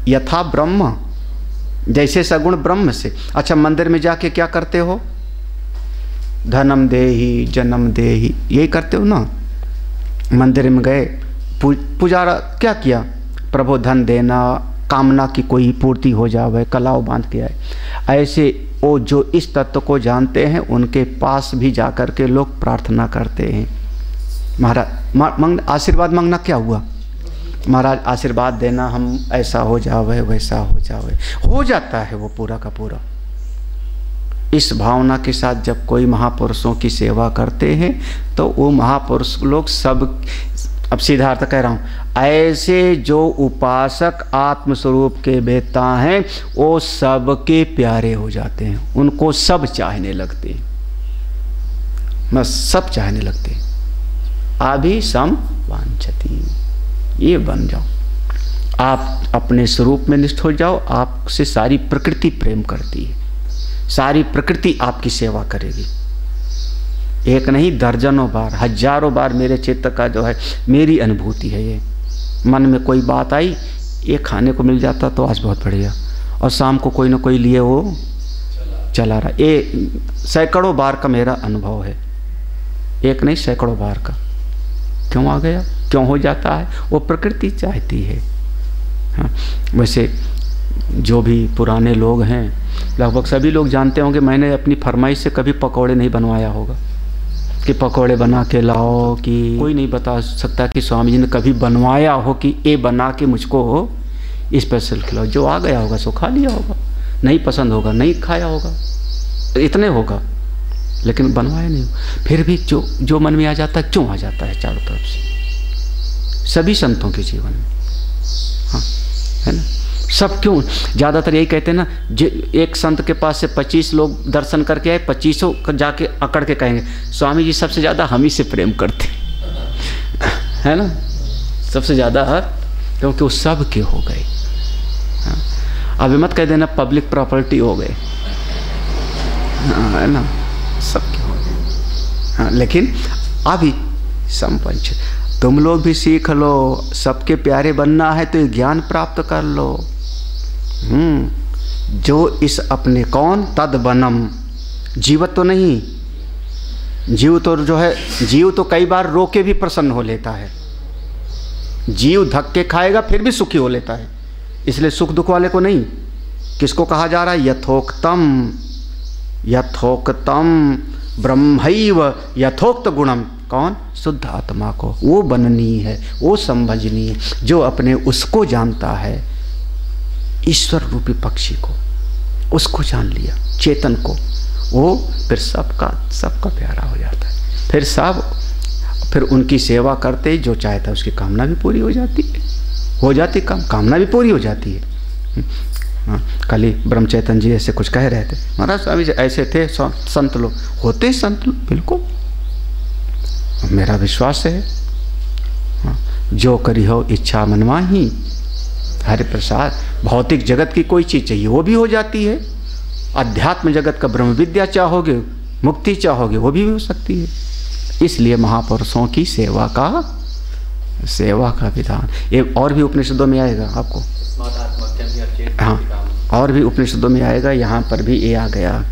यथा ब्रह्म, जैसे सगुण ब्रह्म से। अच्छा, मंदिर में जाके क्या करते हो? धनम देहि जन्म देहि, यही करते हो ना। मंदिर में गए, पुजारा क्या किया? प्रभु धन देना, कामना की कोई पूर्ति हो जाए, कलाव बांध के आए। ऐसे वो जो इस तत्व को जानते हैं उनके पास भी जाकर के लोग प्रार्थना करते हैं। महाराज आशीर्वाद मांगना क्या हुआ? महाराज आशीर्वाद देना, हम ऐसा हो जावे वैसा हो जावे, हो जाता है वो पूरा का पूरा। इस भावना के साथ जब कोई महापुरुषों की सेवा करते हैं तो वो महापुरुष लोग सब, अब सीधा अर्थ कह रहा हूँ, ऐसे जो उपासक आत्मस्वरूप के वेत्ता हैं वो सबके प्यारे हो जाते हैं, उनको सब चाहने लगते हैं, बस सब चाहने लगते हैं। अभिसंवांछति, ये बन जाओ, आप अपने स्वरूप में निष्ठ हो जाओ, आपसे सारी प्रकृति प्रेम करती है, सारी प्रकृति आपकी सेवा करेगी। एक नहीं दर्जनों बार, हजारों बार मेरे चित्त का जो है, मेरी अनुभूति है ये, मन में कोई बात आई, ये खाने को मिल जाता तो आज बहुत बढ़िया, और शाम को कोई ना कोई लिए वो चला रहा। ये सैकड़ों बार का मेरा अनुभव है, एक नहीं सैकड़ों बार का। क्यों आ गया, क्यों हो जाता है? वो प्रकृति चाहती है। हाँ, वैसे जो भी पुराने लोग हैं लगभग सभी लोग जानते होंगे, मैंने अपनी फरमाइश से कभी पकौड़े नहीं बनवाया होगा कि पकौड़े बना के लाओ, कि कोई नहीं बता सकता कि स्वामी जी ने कभी बनवाया हो कि ये बना के मुझको स्पेशल खिलाओ, जो आ गया होगा सो खा लिया होगा, नहीं पसंद होगा नहीं खाया होगा, इतने होगा, लेकिन बनवाया नहीं। फिर भी जो मन में आ जाता है, क्यों आ जाता है चारों तरफ से, सभी संतों के जीवन में, हाँ है ना, सब क्यों, ज़्यादातर यही कहते हैं ना, एक संत के पास से 25 लोग दर्शन करके आए, 25 जाके अकड़ के कहेंगे स्वामी जी सबसे ज़्यादा हम ही से प्रेम करते है ना, सबसे ज़्यादा, क्योंकि वो सब के हो गए। हाँ, अभी मत कह देना पब्लिक प्रॉपर्टी हो गए, है ना, सब के हो गए। हाँ, लेकिन अभी संपंच तुम लोग भी सीख लो, सबके प्यारे बनना है तो ज्ञान प्राप्त कर लो। जो इस अपने कौन तद बनम, जीवत तो नहीं, जीव तो जो है, जीव तो कई बार रो के भी प्रसन्न हो लेता है, जीव धक्के खाएगा फिर भी सुखी हो लेता है, इसलिए सुख दुख वाले को नहीं। किसको कहा जा रहा है, यथोक्तम, यथोक्तम ब्रह्मैव यथोक्त गुणम, कौन, शुद्ध आत्मा को, वो बननी है, वो समझनी है, जो अपने उसको जानता है, ईश्वर रूपी पक्षी को, उसको जान लिया, चेतन को, वो फिर सबका प्यारा हो जाता है, फिर उनकी सेवा करते जो चाहता है उसकी कामना भी पूरी हो जाती है, कामना भी पूरी हो जाती है। हाँ, कल ही ब्रह्मचैतन्य जी ऐसे कुछ कह रहे थे, महाराज स्वामी जी ऐसे थे संत लोग, होते संत लोग बिल्कुल, मेरा विश्वास है। हाँ, जो करी हो इच्छा मनमाही, हरि प्रसाद, भौतिक जगत की कोई चीज़ चाहिए वो भी हो जाती है, अध्यात्म जगत का ब्रह्म विद्या चाहोगे, मुक्ति चाहोगे, वो भी हो सकती है। इसलिए महापुरुषों की सेवा का विधान, ये और भी उपनिषदों में आएगा आपको, हाँ, और भी उपनिषदों में आएगा, यहाँ पर भी ये आ गया,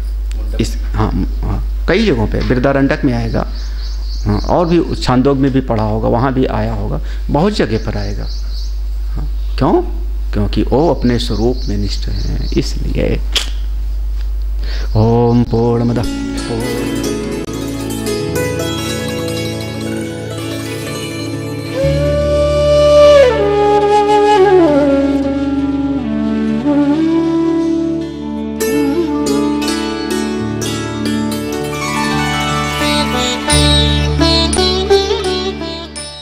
इस हाँ, कई जगहों पे, बृहदारण्यक में आएगा, हाँ, और भी छांदोग में भी पढ़ा होगा, वहाँ भी आया होगा, बहुत जगह पर आएगा। हाँ, क्यों, क्योंकि वो अपने स्वरूप में निष्ठ हैं, इसलिए। ओम पूर्णमदः